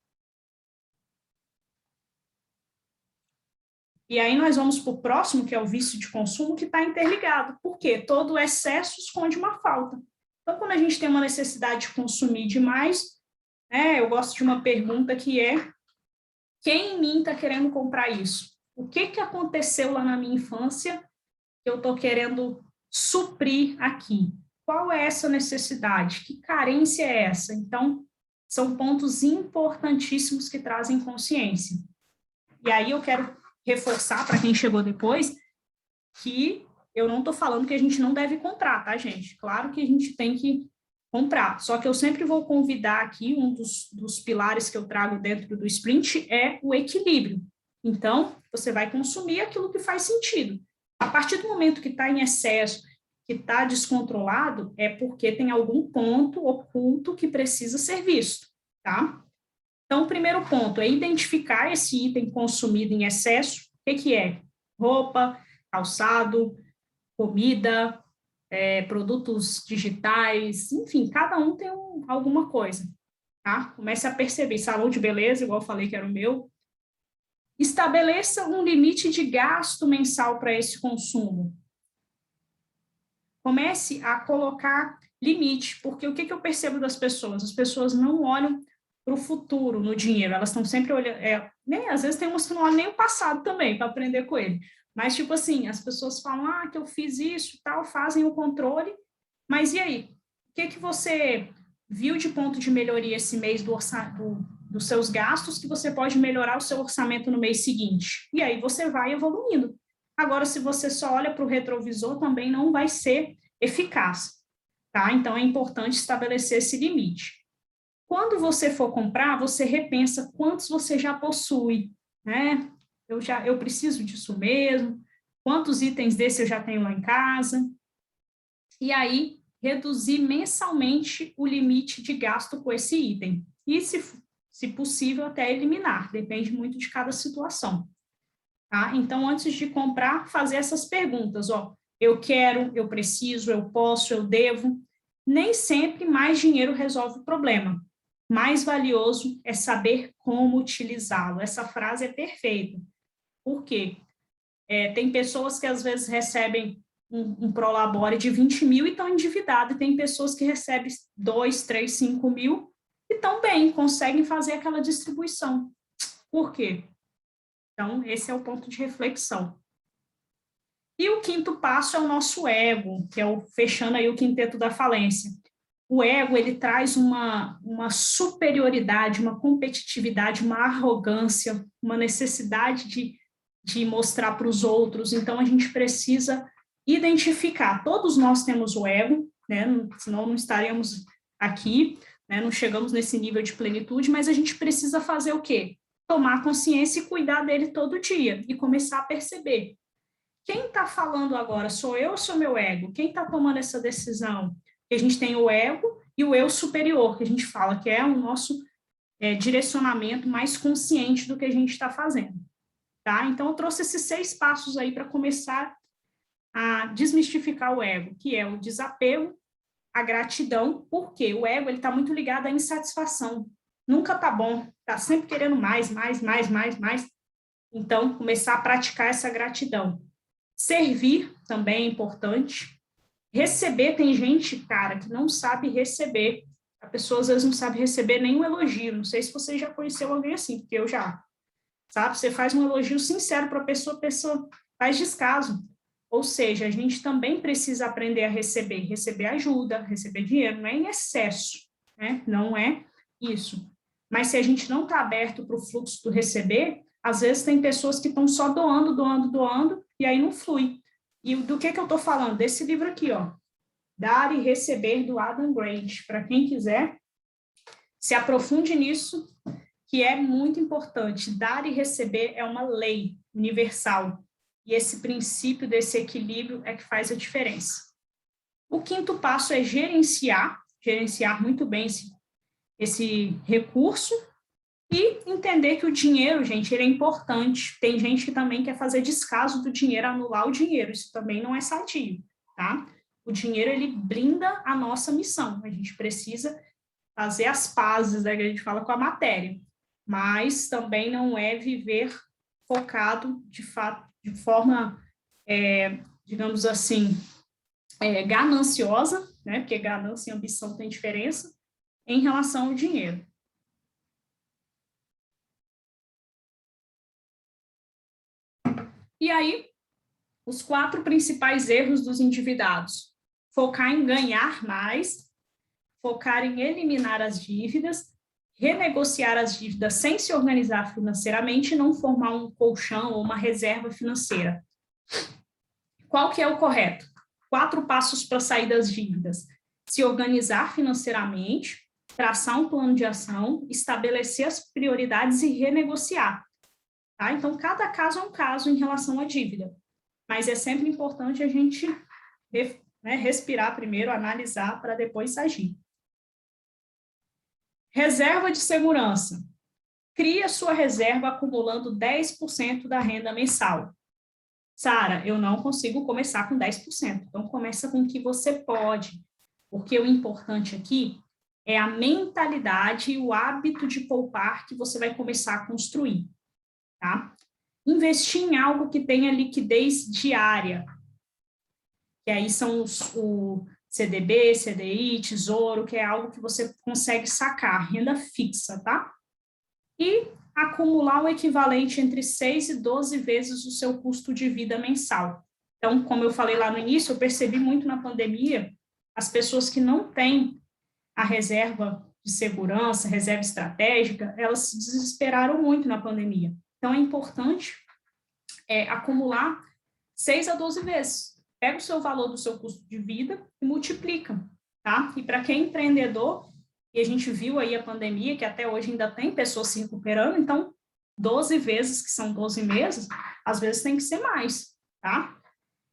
E aí nós vamos para o próximo, que é o vício de consumo, que está interligado. Por quê? Todo excesso esconde uma falta. Então, quando a gente tem uma necessidade de consumir demais, eu gosto de uma pergunta que é: quem em mim está querendo comprar isso? O que que aconteceu lá na minha infância que eu estou querendo suprir aqui? Qual é essa necessidade? Que carência é essa? Então, são pontos importantíssimos que trazem consciência. E aí eu quero reforçar para quem chegou depois que eu não estou falando que a gente não deve comprar, tá, gente? Claro que a gente tem que comprar, só que eu sempre vou convidar aqui, um dos pilares que eu trago dentro do sprint é o equilíbrio. Então, você vai consumir aquilo que faz sentido. A partir do momento que está em excesso, que está descontrolado, é porque tem algum ponto oculto que precisa ser visto, tá? Então, o primeiro ponto é identificar esse item consumido em excesso. O que é? Roupa, calçado, comida, produtos digitais, enfim, cada um tem alguma coisa, tá? Comece a perceber. Salão de beleza, igual eu falei que era o meu. Estabeleça um limite de gasto mensal para esse consumo. Comece a colocar limite, porque o que eu percebo das pessoas? As pessoas não olham para o futuro no dinheiro, elas estão sempre olhando, às vezes tem umas que não olham nem o passado também, para aprender com ele, mas tipo assim, as pessoas falam, que eu fiz isso, tal, fazem o controle, mas e aí? O que você viu de ponto de melhoria esse mês dos seus gastos, que você pode melhorar o seu orçamento no mês seguinte? E aí você vai evoluindo. Agora, se você só olha para o retrovisor, também não vai ser eficaz. tá? Então, é importante estabelecer esse limite. Quando você for comprar, você repensa quantos você já possui, né? Eu preciso disso mesmo? Quantos itens desse eu já tenho lá em casa? E aí, reduzir mensalmente o limite de gasto com esse item. E, se possível, até eliminar, depende muito de cada situação. Tá? Então, antes de comprar, fazer essas perguntas, ó, eu quero, eu preciso, eu posso, eu devo. Nem sempre mais dinheiro resolve o problema. Mais valioso é saber como utilizá-lo. Essa frase é perfeita. Por quê? Tem pessoas que às vezes recebem um prolabore de 20 mil e estão endividadas, e tem pessoas que recebem 2, 3, 5 mil e estão bem, conseguem fazer aquela distribuição. Por quê? Então, esse é o ponto de reflexão. E o quinto passo é o nosso ego, que é fechando aí o quinteto da falência. O ego, ele traz uma superioridade, uma competitividade, uma arrogância, uma necessidade de mostrar para os outros. Então, a gente precisa identificar. Todos nós temos o ego, né? Senão não estaremos aqui, né? Não chegamos nesse nível de plenitude, mas a gente precisa fazer o quê? Tomar consciência e cuidar dele todo dia e começar a perceber. Quem está falando agora? Sou eu ou sou meu ego? Quem está tomando essa decisão? A gente tem o ego e o eu superior, que a gente fala que é o nosso direcionamento mais consciente do que a gente está fazendo. Tá? Então, eu trouxe esses 6 passos aí para começar a desmistificar o ego, que é o desapego, a gratidão, porque o ego está muito ligado à insatisfação. Nunca está bom, está sempre querendo mais, mais, mais, mais, mais. Então, começar a praticar essa gratidão. Servir também é importante. Receber, tem gente, cara, que não sabe receber. A pessoa às vezes não sabe receber nenhum elogio. Não sei se você já conheceu alguém assim, porque eu já. Sabe? Você faz um elogio sincero para a pessoa faz descaso. Ou seja, a gente também precisa aprender a receber ajuda, receber dinheiro, não é em excesso, né? Não é isso. Mas se a gente não está aberto para o fluxo do receber, às vezes tem pessoas que estão só doando, doando, doando, e aí não flui. E do que eu estou falando? Desse livro aqui, ó, Dar e Receber, do Adam Grant. Para quem quiser, se aprofunde nisso, que é muito importante. Dar e receber é uma lei universal. E esse princípio desse equilíbrio é que faz a diferença. O quinto passo é gerenciar muito bem esse recurso e entender que o dinheiro, gente, ele é importante. Tem gente que também quer fazer descaso do dinheiro, anular o dinheiro. Isso também não é sadio, tá? O dinheiro, ele blinda a nossa missão. A gente precisa fazer as pazes, né, que a gente fala, com a matéria. Mas também não é viver focado, de fato, de forma, digamos assim, gananciosa, né? Porque ganância e ambição tem diferença, em relação ao dinheiro. E aí, os 4 principais erros dos endividados: focar em ganhar mais, focar em eliminar as dívidas, renegociar as dívidas sem se organizar financeiramente e não formar um colchão ou uma reserva financeira. Qual que é o correto? 4 passos para sair das dívidas: se organizar financeiramente, traçar um plano de ação, estabelecer as prioridades e renegociar. Tá? Então, cada caso é um caso em relação à dívida, mas é sempre importante a gente respirar primeiro, analisar, para depois agir. Reserva de segurança. Cria sua reserva acumulando 10% da renda mensal. Sara, eu não consigo começar com 10%. Então, começa com o que você pode. Porque o importante aqui é a mentalidade e o hábito de poupar que você vai começar a construir. Tá? Investir em algo que tenha liquidez diária. Que aí são o CDB, CDI, Tesouro, que é algo que você consegue sacar, renda fixa, tá? E acumular o equivalente entre 6 e 12 vezes o seu custo de vida mensal. Então, como eu falei lá no início, eu percebi muito na pandemia, as pessoas que não têm a reserva de segurança, reserva estratégica, elas se desesperaram muito na pandemia. Então, é importante acumular 6 a 12 vezes. Pega o seu valor do seu custo de vida e multiplica. tá? E para quem é empreendedor, e a gente viu aí a pandemia, que até hoje ainda tem pessoas se recuperando, então 12 vezes, que são 12 meses, às vezes tem que ser mais, tá?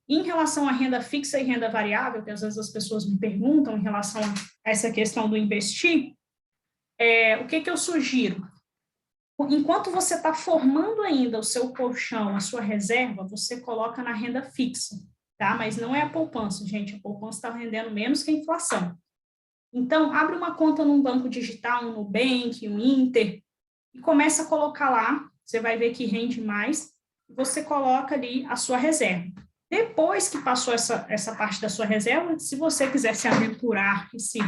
Em relação à renda fixa e renda variável, que às vezes as pessoas me perguntam em relação a essa questão do investir, o que eu sugiro? Enquanto você está formando ainda o seu colchão, a sua reserva, você coloca na renda fixa, tá? Mas não é a poupança, gente. A poupança está rendendo menos que a inflação. Então, abre uma conta num banco digital, um Nubank, um Inter, e começa a colocar lá. Você vai ver que rende mais. Você coloca ali a sua reserva. Depois que passou essa parte da sua reserva, se você quiser se aventurar e se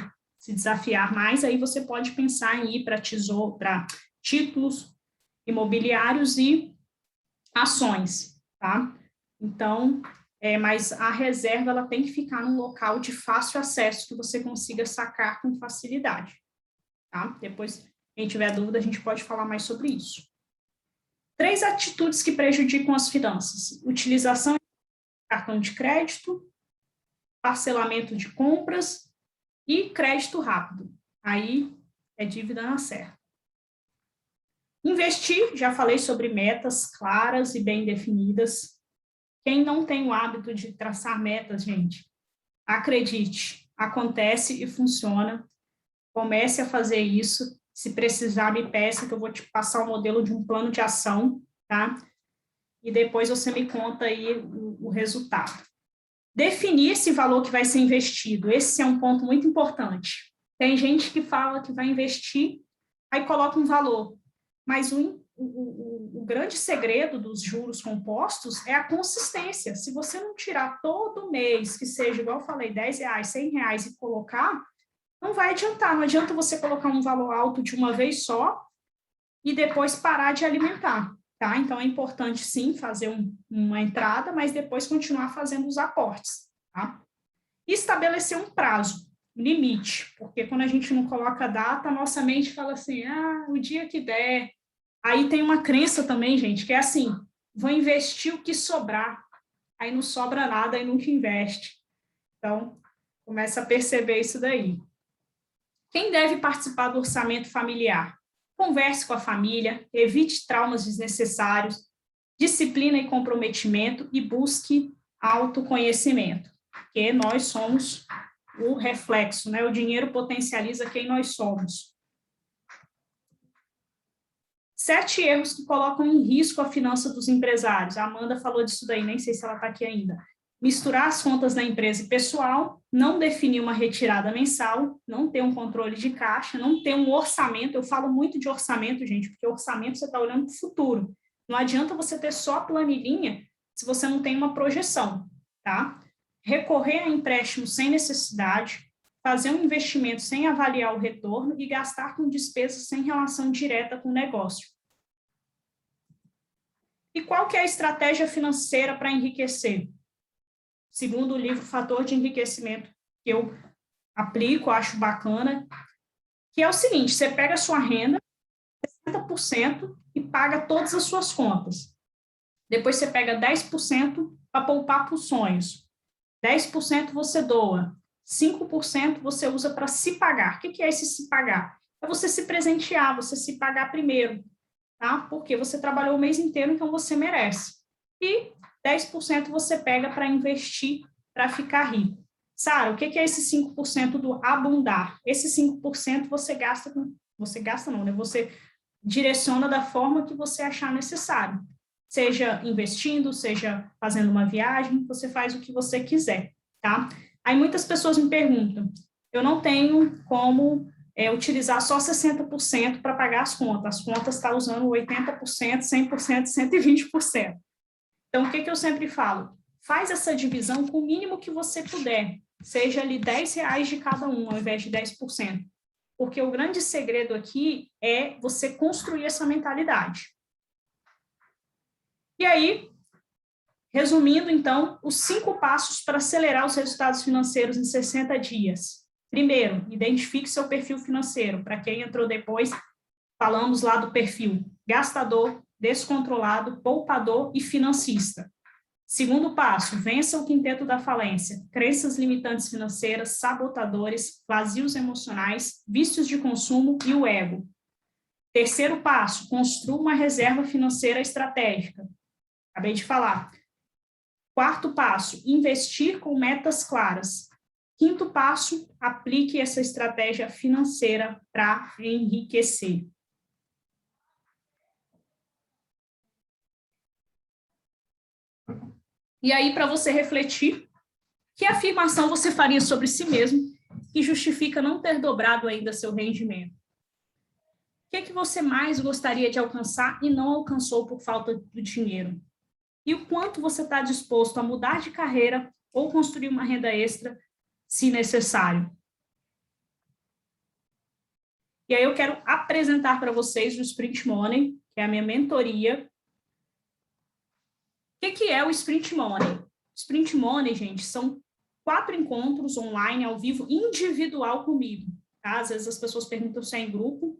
desafiar mais, aí você pode pensar em ir para títulos imobiliários e ações, tá? Então, mas a reserva ela tem que ficar num local de fácil acesso que você consiga sacar com facilidade, tá? Depois, quem tiver dúvida, a gente pode falar mais sobre isso. 3 atitudes que prejudicam as finanças: utilização de cartão de crédito, parcelamento de compras e crédito rápido. Aí é dívida na certa. Investir, já falei sobre metas claras e bem definidas. Quem não tem o hábito de traçar metas, gente, acredite, acontece e funciona. Comece a fazer isso. Se precisar, me peça que eu vou te passar o modelo de um plano de ação, tá? E depois você me conta aí o resultado. Definir esse valor que vai ser investido. Esse é um ponto muito importante. Tem gente que fala que vai investir, aí coloca um valor. Mas o grande segredo dos juros compostos é a consistência. Se você não tirar todo mês, que seja, igual eu falei, R$10, R$100 e colocar, não vai adiantar. Não adianta você colocar um valor alto de uma vez só e depois parar de alimentar, tá? Então, é importante, sim, fazer uma entrada, mas depois continuar fazendo os aportes, tá? E estabelecer um prazo, um limite, porque quando a gente não coloca data, a nossa mente fala assim, o dia que der. Aí tem uma crença também, gente, que é assim, vou investir o que sobrar, aí não sobra nada e nunca investe. Então, começa a perceber isso daí. Quem deve participar do orçamento familiar? Converse com a família, evite traumas desnecessários, disciplina e comprometimento e busque autoconhecimento, porque nós somos o reflexo, né? O dinheiro potencializa quem nós somos. 7 erros que colocam em risco a finança dos empresários. A Amanda falou disso daí, nem sei se ela está aqui ainda. Misturar as contas da empresa e pessoal, não definir uma retirada mensal, não ter um controle de caixa, não ter um orçamento. Eu falo muito de orçamento, gente, porque orçamento você está olhando para o futuro. Não adianta você ter só a planilhinha se você não tem uma projeção, tá? Recorrer a empréstimos sem necessidade, fazer um investimento sem avaliar o retorno e gastar com despesas sem relação direta com o negócio. E qual que é a estratégia financeira para enriquecer? Segundo o livro Fator de Enriquecimento, que eu aplico, acho bacana, que é o seguinte, você pega a sua renda, 60%, e paga todas as suas contas. Depois você pega 10% para poupar para os sonhos. 10% você doa. 5% você usa para se pagar. O que é esse se pagar? É você se presentear, você se pagar primeiro, tá? Porque você trabalhou o mês inteiro, então você merece. E 10% você pega para investir, para ficar rico. Sara, o que é esse 5% do abundar? Esse 5% você gasta não, né? Você direciona da forma que você achar necessário. Seja investindo, seja fazendo uma viagem, você faz o que você quiser, tá? Aí muitas pessoas me perguntam, eu não tenho como utilizar só 60% para pagar as contas estão usando 80%, 100%, 120%. Então, o que eu sempre falo? Faz essa divisão com o mínimo que você puder, seja ali R$10 de cada um, ao invés de 10%. Porque o grande segredo aqui é você construir essa mentalidade. E aí, resumindo, então, os 5 passos para acelerar os resultados financeiros em 60 dias. Primeiro, identifique seu perfil financeiro. Para quem entrou depois, falamos lá do perfil gastador, descontrolado, poupador e financista. Segundo passo, vença o quinteto da falência, crenças limitantes financeiras, sabotadores, vazios emocionais, vícios de consumo e o ego. Terceiro passo, construa uma reserva financeira estratégica. Acabei de falar. Quarto passo, investir com metas claras. Quinto passo, aplique essa estratégia financeira para enriquecer. E aí, para você refletir, que afirmação você faria sobre si mesmo que justifica não ter dobrado ainda seu rendimento? O que é que você mais gostaria de alcançar e não alcançou por falta do dinheiro? E o quanto você está disposto a mudar de carreira ou construir uma renda extra, se necessário? E aí eu quero apresentar para vocês o Sprint Money, que é a minha mentoria. O que é o Sprint Money? Sprint Money, gente, são 4 encontros online, ao vivo, individual comigo. Tá? Às vezes as pessoas perguntam se é em grupo.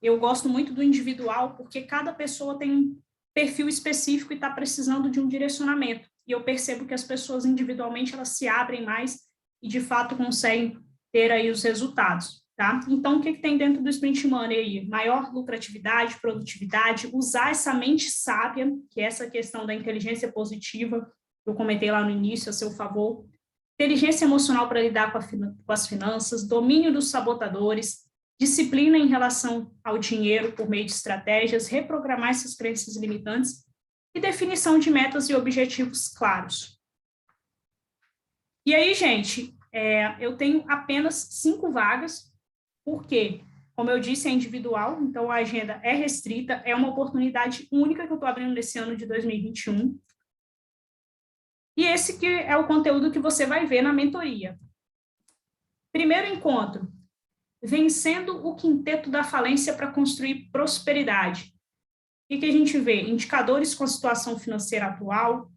Eu gosto muito do individual, porque cada pessoa tem um perfil específico e está precisando de um direcionamento. E eu percebo que as pessoas individualmente, elas se abrem mais e, de fato, conseguem ter aí os resultados. Tá? Então, o que tem dentro do Sprint Money aí? Maior lucratividade, produtividade, usar essa mente sábia, que é essa questão da inteligência positiva, que eu comentei lá no início, a seu favor, inteligência emocional para lidar com as finanças, domínio dos sabotadores, disciplina em relação ao dinheiro por meio de estratégias, reprogramar essas crenças limitantes e definição de metas e objetivos claros. E aí, gente, eu tenho apenas 5 vagas, porque, como eu disse, é individual, então a agenda é restrita, é uma oportunidade única que eu estou abrindo nesse ano de 2021. E esse que é o conteúdo que você vai ver na mentoria. Primeiro encontro, vencendo o quinteto da falência para construir prosperidade. O que a gente vê? Indicadores com a situação financeira atual,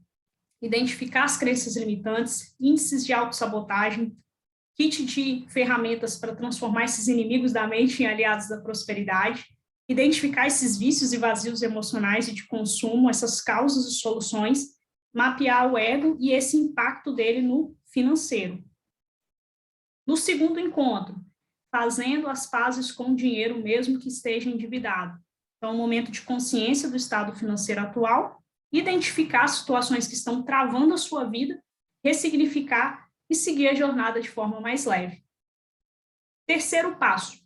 identificar as crenças limitantes, índices de autossabotagem, kit de ferramentas para transformar esses inimigos da mente em aliados da prosperidade, identificar esses vícios e vazios emocionais e de consumo, essas causas e soluções, mapear o ego e esse impacto dele no financeiro. No segundo encontro, fazendo as pazes com o dinheiro mesmo que esteja endividado. Então, um momento de consciência do estado financeiro atual, identificar as situações que estão travando a sua vida, ressignificar e seguir a jornada de forma mais leve. Terceiro passo,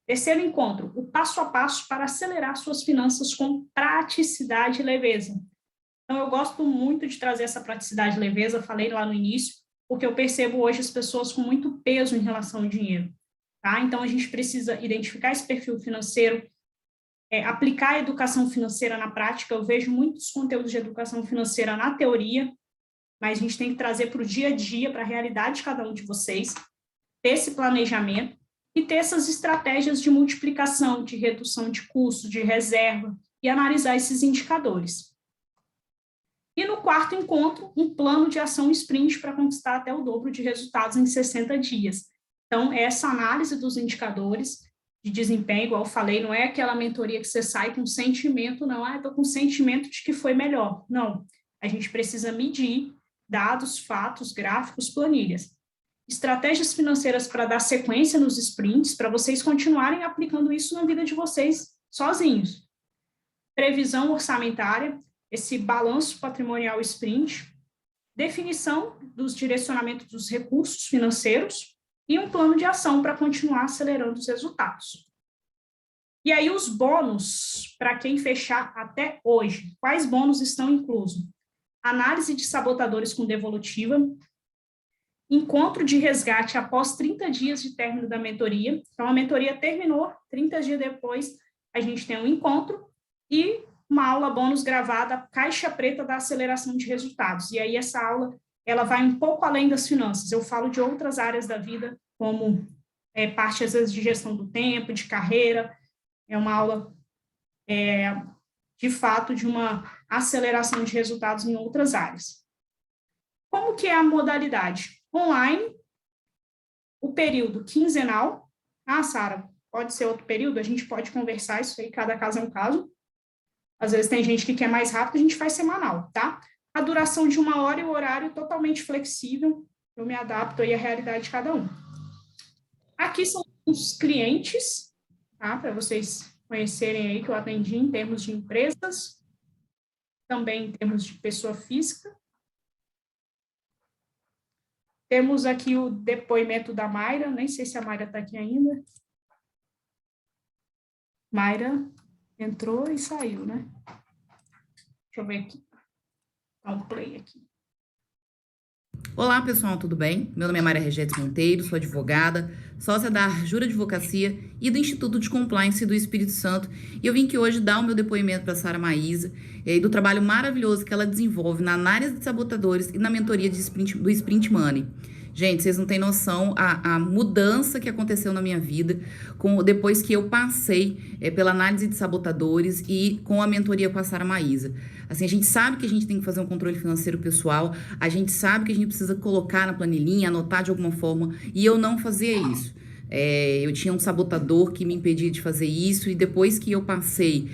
terceiro encontro, o passo a passo para acelerar suas finanças com praticidade e leveza. Então, eu gosto muito de trazer essa praticidade e leveza, falei lá no início, porque eu percebo hoje as pessoas com muito peso em relação ao dinheiro. Tá? Então, a gente precisa identificar esse perfil financeiro, aplicar a educação financeira na prática. Eu vejo muitos conteúdos de educação financeira na teoria, mas a gente tem que trazer para o dia a dia, para a realidade de cada um de vocês, ter esse planejamento e ter essas estratégias de multiplicação, de redução de custo, de reserva, e analisar esses indicadores. E no quarto encontro, um plano de ação sprint para conquistar até o dobro de resultados em 60 dias. Então, essa análise dos indicadores de desempenho, igual eu falei, não é aquela mentoria que você sai com sentimento, não, estou com sentimento de que foi melhor. Não, a gente precisa medir dados, fatos, gráficos, planilhas. Estratégias financeiras para dar sequência nos sprints, para vocês continuarem aplicando isso na vida de vocês sozinhos. Previsão orçamentária, esse balanço patrimonial sprint, definição dos direcionamentos dos recursos financeiros e um plano de ação para continuar acelerando os resultados. E aí os bônus, para quem fechar até hoje, quais bônus estão inclusos? Análise de sabotadores com devolutiva, encontro de resgate após 30 dias de término da mentoria. Então, a mentoria terminou, 30 dias depois, a gente tem um encontro e uma aula bônus gravada, caixa preta da aceleração de resultados. E aí, essa aula, ela vai um pouco além das finanças. Eu falo de outras áreas da vida, como parte, às vezes, de gestão do tempo, de carreira. É uma aula, de fato, de uma aceleração de resultados em outras áreas. Como que é a modalidade? Online, o período quinzenal. Ah, Sara, pode ser outro período? A gente pode conversar isso aí, cada caso é um caso. Às vezes tem gente que quer mais rápido, a gente faz semanal, tá? A duração de 1 hora e o horário totalmente flexível, eu me adapto aí à realidade de cada um. Aqui são os clientes, tá? Para vocês conhecerem aí que eu atendi em termos de empresas, também em termos de pessoa física. Temos aqui o depoimento da Mayra, nem sei se a Mayra está aqui ainda. Mayra entrou e saiu, né? Deixa eu ver aqui. Dá um play aqui. Olá, pessoal, tudo bem? Meu nome é Maria Regetes Monteiro, sou advogada, sócia da Arjura Advocacia e do Instituto de Compliance do Espírito Santo. E eu vim aqui hoje dar o meu depoimento para a Sara Maísa e do trabalho maravilhoso que ela desenvolve na análise de sabotadores e na mentoria do Sprint Money. Gente, vocês não têm noção a mudança que aconteceu na minha vida depois que eu passei pela análise de sabotadores e com a mentoria com a Sara Maísa. Assim, a gente sabe que a gente tem que fazer um controle financeiro pessoal, a gente sabe que a gente precisa colocar na planilhinha, anotar de alguma forma, e eu não fazia isso. Eu tinha um sabotador que me impedia de fazer isso, e depois que eu passei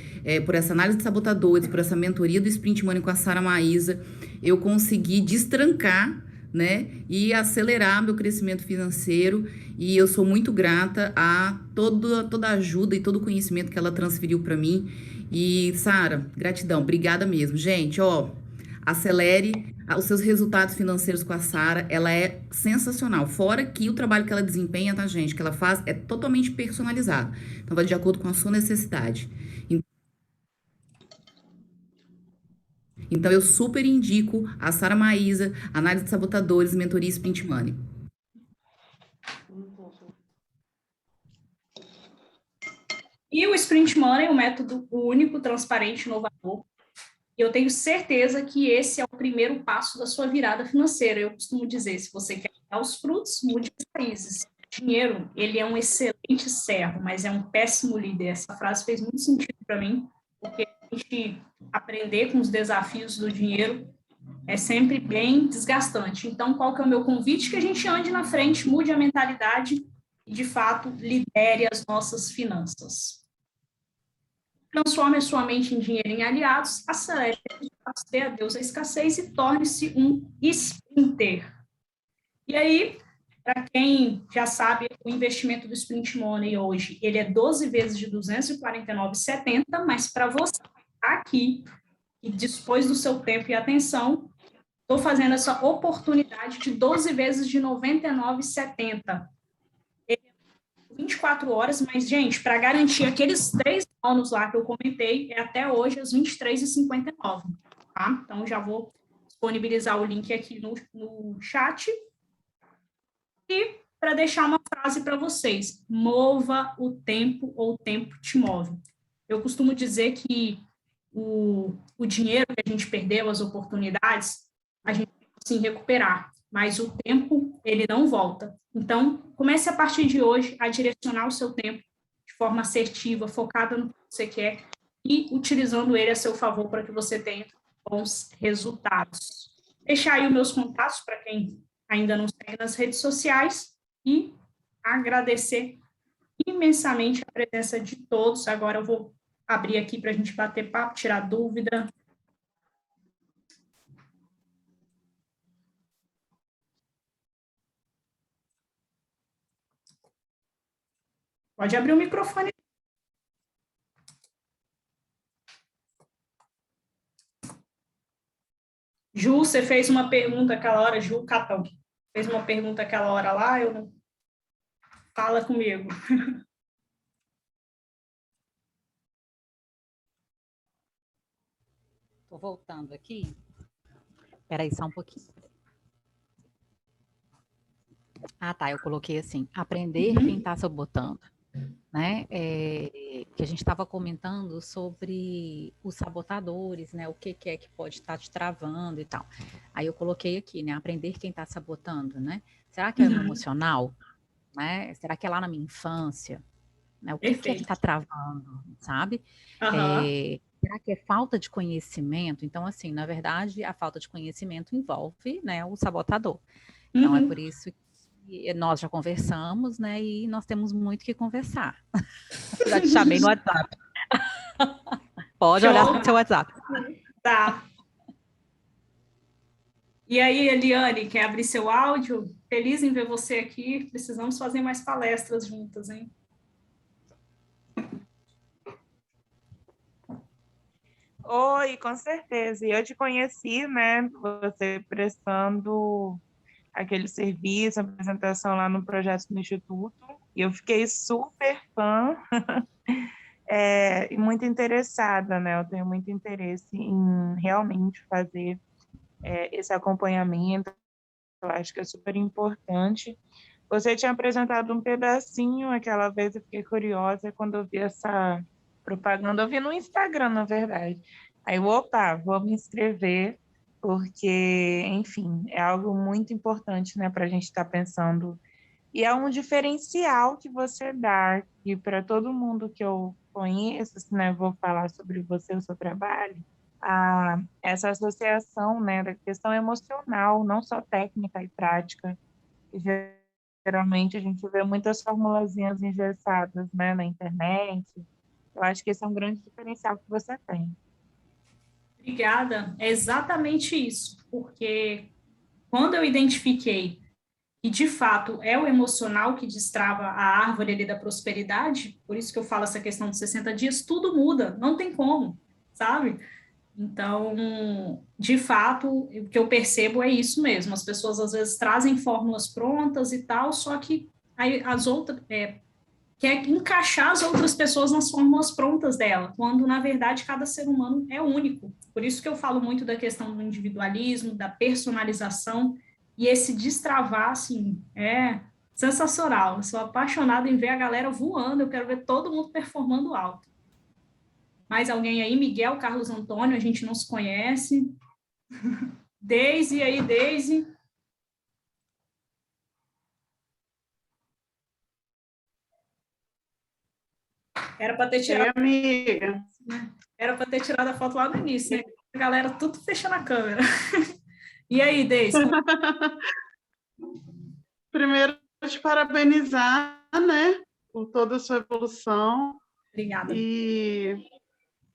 por essa análise de sabotadores, por essa mentoria do Sprint Money com a Sara Maísa, eu consegui destrancar, né, e acelerar meu crescimento financeiro, e eu sou muito grata a toda a ajuda e todo o conhecimento que ela transferiu para mim. E, Sara, gratidão, obrigada mesmo. Gente, ó, acelere os seus resultados financeiros com a Sara, ela é sensacional. Fora que o trabalho que ela desempenha, tá, gente, que ela faz é totalmente personalizado. Então, vai de acordo com a sua necessidade. Então, eu super indico a Sara Maísa, análise de sabotadores, mentoria Sprint Money. E o Sprint Money é um método único, transparente, inovador. E eu tenho certeza que esse é o primeiro passo da sua virada financeira. Eu costumo dizer, se você quer dar os frutos, mude as raízes. O dinheiro, ele é um excelente servo, mas é um péssimo líder. Essa frase fez muito sentido para mim, porque a gente aprender com os desafios do dinheiro é sempre bem desgastante. Então, qual que é o meu convite? Que a gente ande na frente, mude a mentalidade e, de fato, lidere as nossas finanças. Transforme a sua mente em dinheiro em aliados, acelere os dê adeus à escassez e torne-se um sprinter. E aí, para quem já sabe, o investimento do Sprint Money hoje, ele é 12 vezes de R$ 249,70, mas para você aqui, e dispôs do seu tempo e atenção, estou fazendo essa oportunidade de 12 vezes de R$ 99,70. 24 horas, mas, gente, para garantir aqueles 3 anos lá que eu comentei, é até hoje às 23h59, tá? Então, já vou disponibilizar o link aqui no chat. E para deixar uma frase para vocês, mova o tempo ou o tempo te move. Eu costumo dizer que o dinheiro que a gente perdeu, as oportunidades, a gente tem que sim recuperar, mas o tempo, ele não volta. Então, comece a partir de hoje a direcionar o seu tempo de forma assertiva, focada no que você quer e utilizando ele a seu favor para que você tenha bons resultados. Deixar aí os meus contatos para quem ainda não segue nas redes sociais e agradecer imensamente a presença de todos. Agora eu vou abrir aqui para a gente bater papo, tirar dúvida. Pode abrir o microfone. Ju, você fez uma pergunta aquela hora, Ju Catão, fez uma pergunta aquela hora lá, eu não... Fala comigo. Estou voltando aqui. Espera aí só um pouquinho. Ah, tá, eu coloquei assim, aprender quem está sabotando, né? Que a gente estava comentando sobre os sabotadores, né? O que é que pode estar te travando e tal. Aí eu coloquei aqui, né? Aprender quem está sabotando, né? Será que é no emocional? Né? Será que é lá na minha infância? Né? O que é que está travando, sabe? Será que é falta de conhecimento? Então, assim, na verdade, a falta de conhecimento envolve, né, o sabotador. Então, é por isso que nós já conversamos, né, e nós temos muito que conversar. Já te chamei no WhatsApp. Pode Show. olhar no seu WhatsApp. Tá. E aí, Eliane, quer abrir seu áudio? Feliz em ver você aqui. Precisamos fazer mais palestras juntas, hein? Oi, com certeza. E eu te conheci, né? Você prestando aquele serviço, apresentação lá no projeto do Instituto. E eu fiquei super fã e muito interessada, né? Eu tenho muito interesse em realmente fazer esse acompanhamento. Eu acho que é super importante. Você tinha apresentado um pedacinho aquela vez, eu fiquei curiosa quando eu vi essa propaganda. Eu vi no Instagram, na verdade. Aí, opa, vou me inscrever, porque, enfim, é algo muito importante, né, para a gente estar pensando. E é um diferencial que você dá, e para todo mundo que eu conheço, né, vou falar sobre você, o seu trabalho, essa associação, né, da questão emocional, não só técnica e prática. Geralmente a gente vê muitas formulazinhas engessadas, né, na internet. Eu acho que esse é um grande diferencial que você tem. Obrigada. É exatamente isso, porque quando eu identifiquei que, de fato, é o emocional que destrava a árvore ali da prosperidade, por isso que eu falo essa questão dos 60 dias, tudo muda, não tem como, sabe? Então, de fato, o que eu percebo é isso mesmo. As pessoas às vezes trazem fórmulas prontas e tal, só que aí as outras quer encaixar as outras pessoas nas fórmulas prontas dela, quando na verdade cada ser humano é único. Por isso que eu falo muito da questão do individualismo, da personalização e esse destravar, assim, é sensacional. Eu sou apaixonada em ver a galera voando. Eu quero ver todo mundo performando alto. Mais alguém aí? Miguel, Carlos Antônio, a gente não se conhece. Deise, e aí, Deise? Era para ter tirado. Oi, amiga. Era para ter tirado a foto lá no início, né? A galera tudo fechando a câmera. E aí, Deise? Primeiro, te parabenizar, né, por toda a sua evolução. Obrigada. E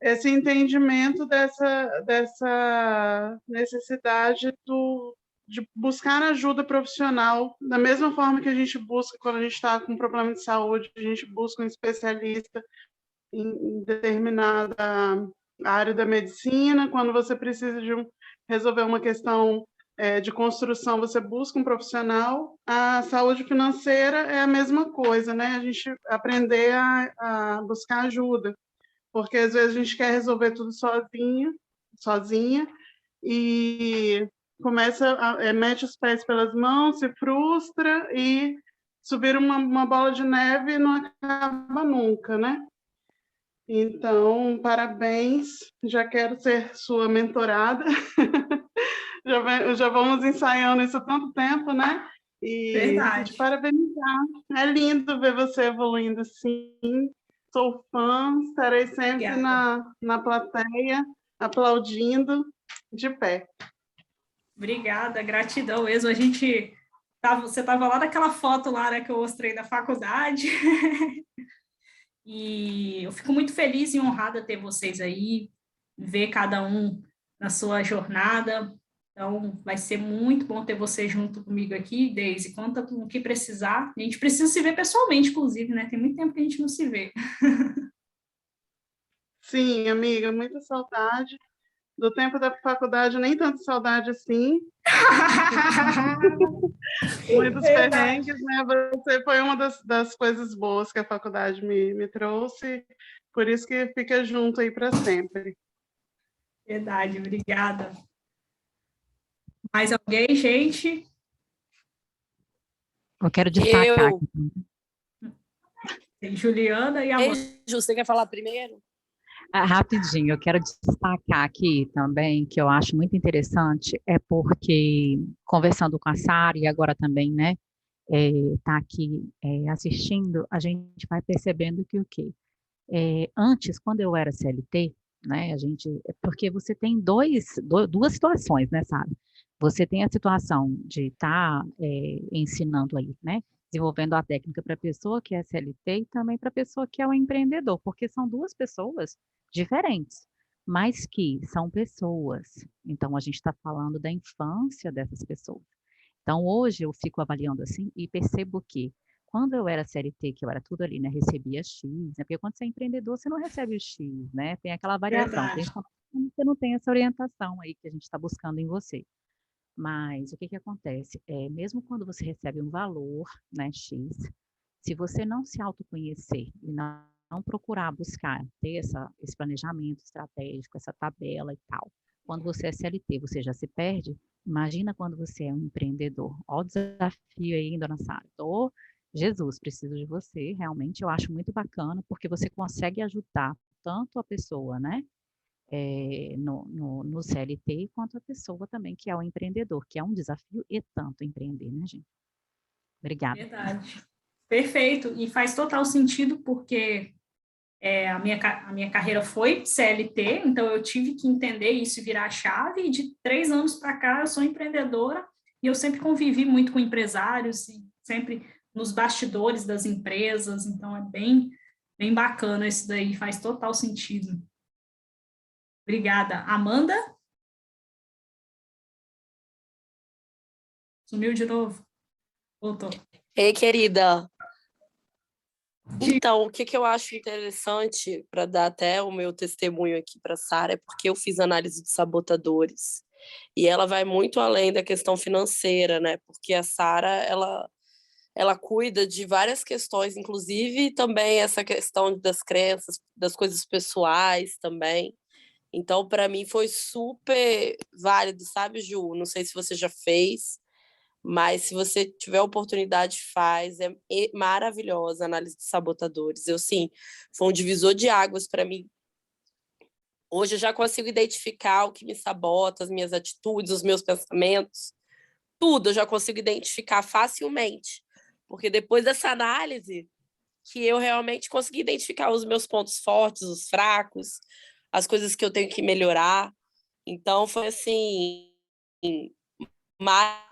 esse entendimento dessa necessidade de buscar ajuda profissional, da mesma forma que a gente busca quando a gente está com um problema de saúde, a gente busca um especialista em determinada área da medicina, quando você precisa resolver uma questão de construção, você busca um profissional. A saúde financeira é a mesma coisa, né? A gente aprender a buscar ajuda, porque às vezes a gente quer resolver tudo sozinha, e mete os pés pelas mãos, se frustra e subir uma bola de neve não acaba nunca, né? Então, parabéns, já quero ser sua mentorada. Já vamos ensaiando isso há tanto tempo, né? E Verdade. te parabenizar. É lindo ver você evoluindo assim. Sou fã, estarei sempre na plateia, aplaudindo de pé. Obrigada, gratidão mesmo. Você estava lá naquela foto lá, né, que eu mostrei da faculdade. E eu fico muito feliz e honrada ter vocês aí, ver cada um na sua jornada. Então, vai ser muito bom ter você junto comigo aqui, Deise. Conta com o que precisar. A gente precisa se ver pessoalmente, inclusive, né? Tem muito tempo que a gente não se vê. Sim, amiga, muita saudade. Do tempo da faculdade, nem tanta saudade assim. Muitos perrengues, né? Você foi uma das coisas boas que a faculdade me trouxe, por isso que fica junto aí para sempre. Verdade, obrigada. Mais alguém, gente? Eu quero destacar. Tem Juliana e a Ei, Ju, você quer falar primeiro? Rapidinho, eu quero destacar aqui também, que eu acho muito interessante, é porque, conversando com a Sara e agora também, né, tá aqui assistindo, a gente vai percebendo que o quê? Antes, quando eu era CLT, né, porque você tem duas situações, né, Sara? Você tem a situação de estar ensinando aí, né, desenvolvendo a técnica para a pessoa que é CLT e também para a pessoa que é o empreendedor, porque são duas pessoas diferentes. mas que são pessoas. Então, a gente está falando da infância dessas pessoas. Então, hoje eu fico avaliando assim e percebo que quando eu era CLT, que eu era tudo ali, né, recebia X, né, porque quando você é empreendedor, você não recebe o X, né, tem aquela variação, Verdade. principalmente quando você não tem essa orientação aí que a gente está buscando em você. Mas o que que acontece? Mesmo quando você recebe um valor, né, X, se você não se autoconhecer e não procurar buscar, ter esse planejamento estratégico, essa tabela e tal, quando você é CLT, você já se perde. Imagina quando você é um empreendedor. Olha o desafio aí, dona Sara. Jesus, preciso de você. Realmente eu acho muito bacana, porque você consegue ajudar tanto a pessoa, né? No CLT, quanto a pessoa também que é o empreendedor, que é um desafio e tanto empreender, né, gente? Obrigada. Verdade. Perfeito. E faz total sentido, porque a minha carreira foi CLT, então eu tive que entender isso e virar a chave, e de 3 anos para cá eu sou empreendedora, e eu sempre convivi muito com empresários, e sempre nos bastidores das empresas, então é bem bacana isso daí, faz total sentido. Obrigada. Amanda? Sumiu de novo? Voltou. Ei, querida. Então, o que eu acho interessante, para dar até o meu testemunho aqui para a Sara, é porque eu fiz análise de sabotadores. E ela vai muito além da questão financeira, né? Porque a Sara, ela cuida de várias questões, inclusive também essa questão das crenças, das coisas pessoais também. Então, para mim, foi super válido, sabe, Ju? Não sei se você já fez, mas se você tiver a oportunidade, faz. É maravilhosa a análise de sabotadores. Eu, sim, foi um divisor de águas para mim. Hoje eu já consigo identificar o que me sabota, as minhas atitudes, os meus pensamentos. Tudo eu já consigo identificar facilmente. Porque depois dessa análise, que eu realmente consegui identificar os meus pontos fortes, os fracos, as coisas que eu tenho que melhorar. Então, foi assim, maravilhoso.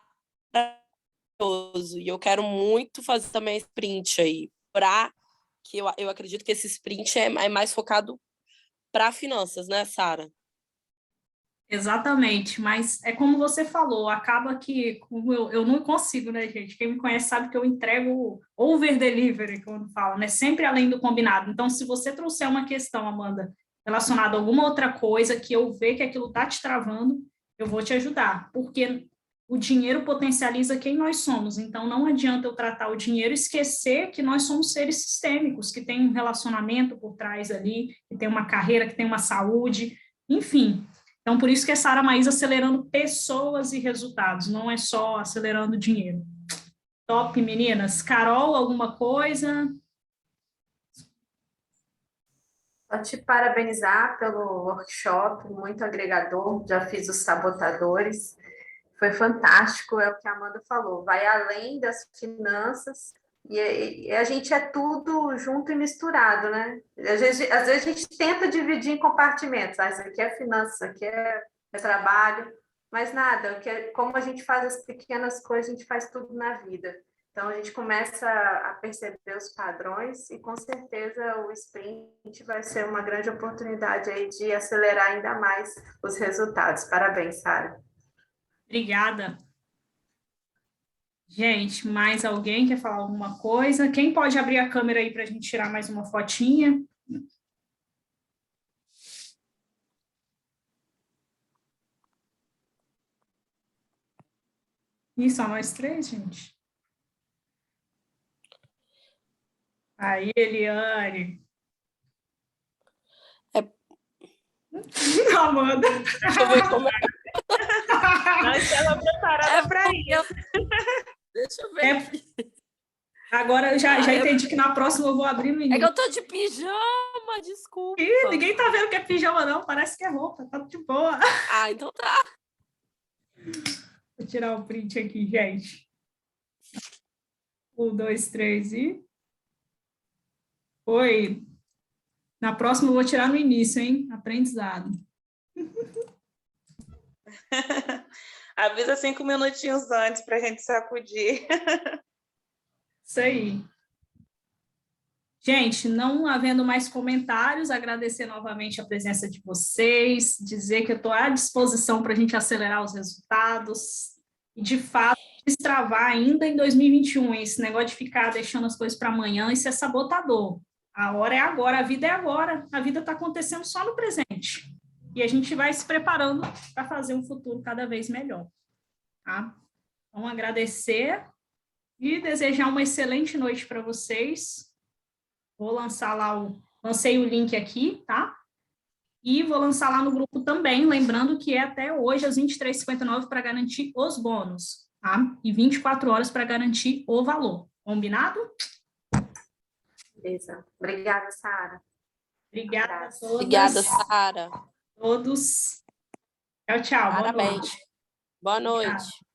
E eu quero muito fazer também sprint aí, que eu acredito que esse sprint é mais focado para finanças, né, Sara? Exatamente, mas é como você falou, acaba que como eu não consigo, né, gente? Quem me conhece sabe que eu entrego over delivery, quando fala, né? Sempre além do combinado. Então, se você trouxer uma questão, Amanda, relacionada a alguma outra coisa que eu ver que aquilo está te travando, eu vou te ajudar, porque o dinheiro potencializa quem nós somos. Então, não adianta eu tratar o dinheiro e esquecer que nós somos seres sistêmicos, que tem um relacionamento por trás ali, que tem uma carreira, que tem uma saúde, enfim. Então, por isso que é Sara Maís acelerando pessoas e resultados, não é só acelerando dinheiro. Top, meninas. Carol, alguma coisa? Só te parabenizar pelo workshop, muito agregador, já fiz os sabotadores, foi fantástico, é o que a Amanda falou, vai além das finanças, e a gente é tudo junto e misturado, né? Às vezes a gente tenta dividir em compartimentos, isso aqui é finanças, isso aqui é trabalho, mas nada, como a gente faz as pequenas coisas, a gente faz tudo na vida. Então, a gente começa a perceber os padrões e, com certeza, o sprint vai ser uma grande oportunidade aí de acelerar ainda mais os resultados. Parabéns, Sara. Obrigada. Gente, mais alguém quer falar alguma coisa? Quem pode abrir a câmera aí para a gente tirar mais uma fotinha? Ih, só nós 3, gente. Aí, Eliane. Amanda. Deixa eu ver como é. Nós estamos preparados para isso. Deixa eu ver. Agora eu já entendi que na próxima eu vou abrir no início. É que eu tô de pijama, desculpa. Ih, ninguém tá vendo que é pijama, não. Parece que é roupa. Tá de boa. Ah, então tá. Vou tirar o print aqui, gente. 1, 2, 3 e... Oi. Na próxima eu vou tirar no início, hein? Aprendizado. Avisa 5 minutinhos antes para a gente sacudir. Isso aí. Gente, não havendo mais comentários, agradecer novamente a presença de vocês, dizer que eu estou à disposição para a gente acelerar os resultados e, de fato, destravar ainda em 2021. Esse negócio de ficar deixando as coisas para amanhã, isso é sabotador. A hora é agora, a vida é agora, a vida está acontecendo só no presente. E a gente vai se preparando para fazer um futuro cada vez melhor. Tá? Então, agradecer e desejar uma excelente noite para vocês. Vou lançar lá lancei o link aqui, tá? E vou lançar lá no grupo também, lembrando que é até hoje às 23h59 para garantir os bônus, tá? E 24 horas para garantir o valor. Combinado? Beleza. Obrigada, Sara. Obrigada a todas. Obrigada, Sara. Todos. Tchau, tchau. Parabéns. Boa noite. Obrigada.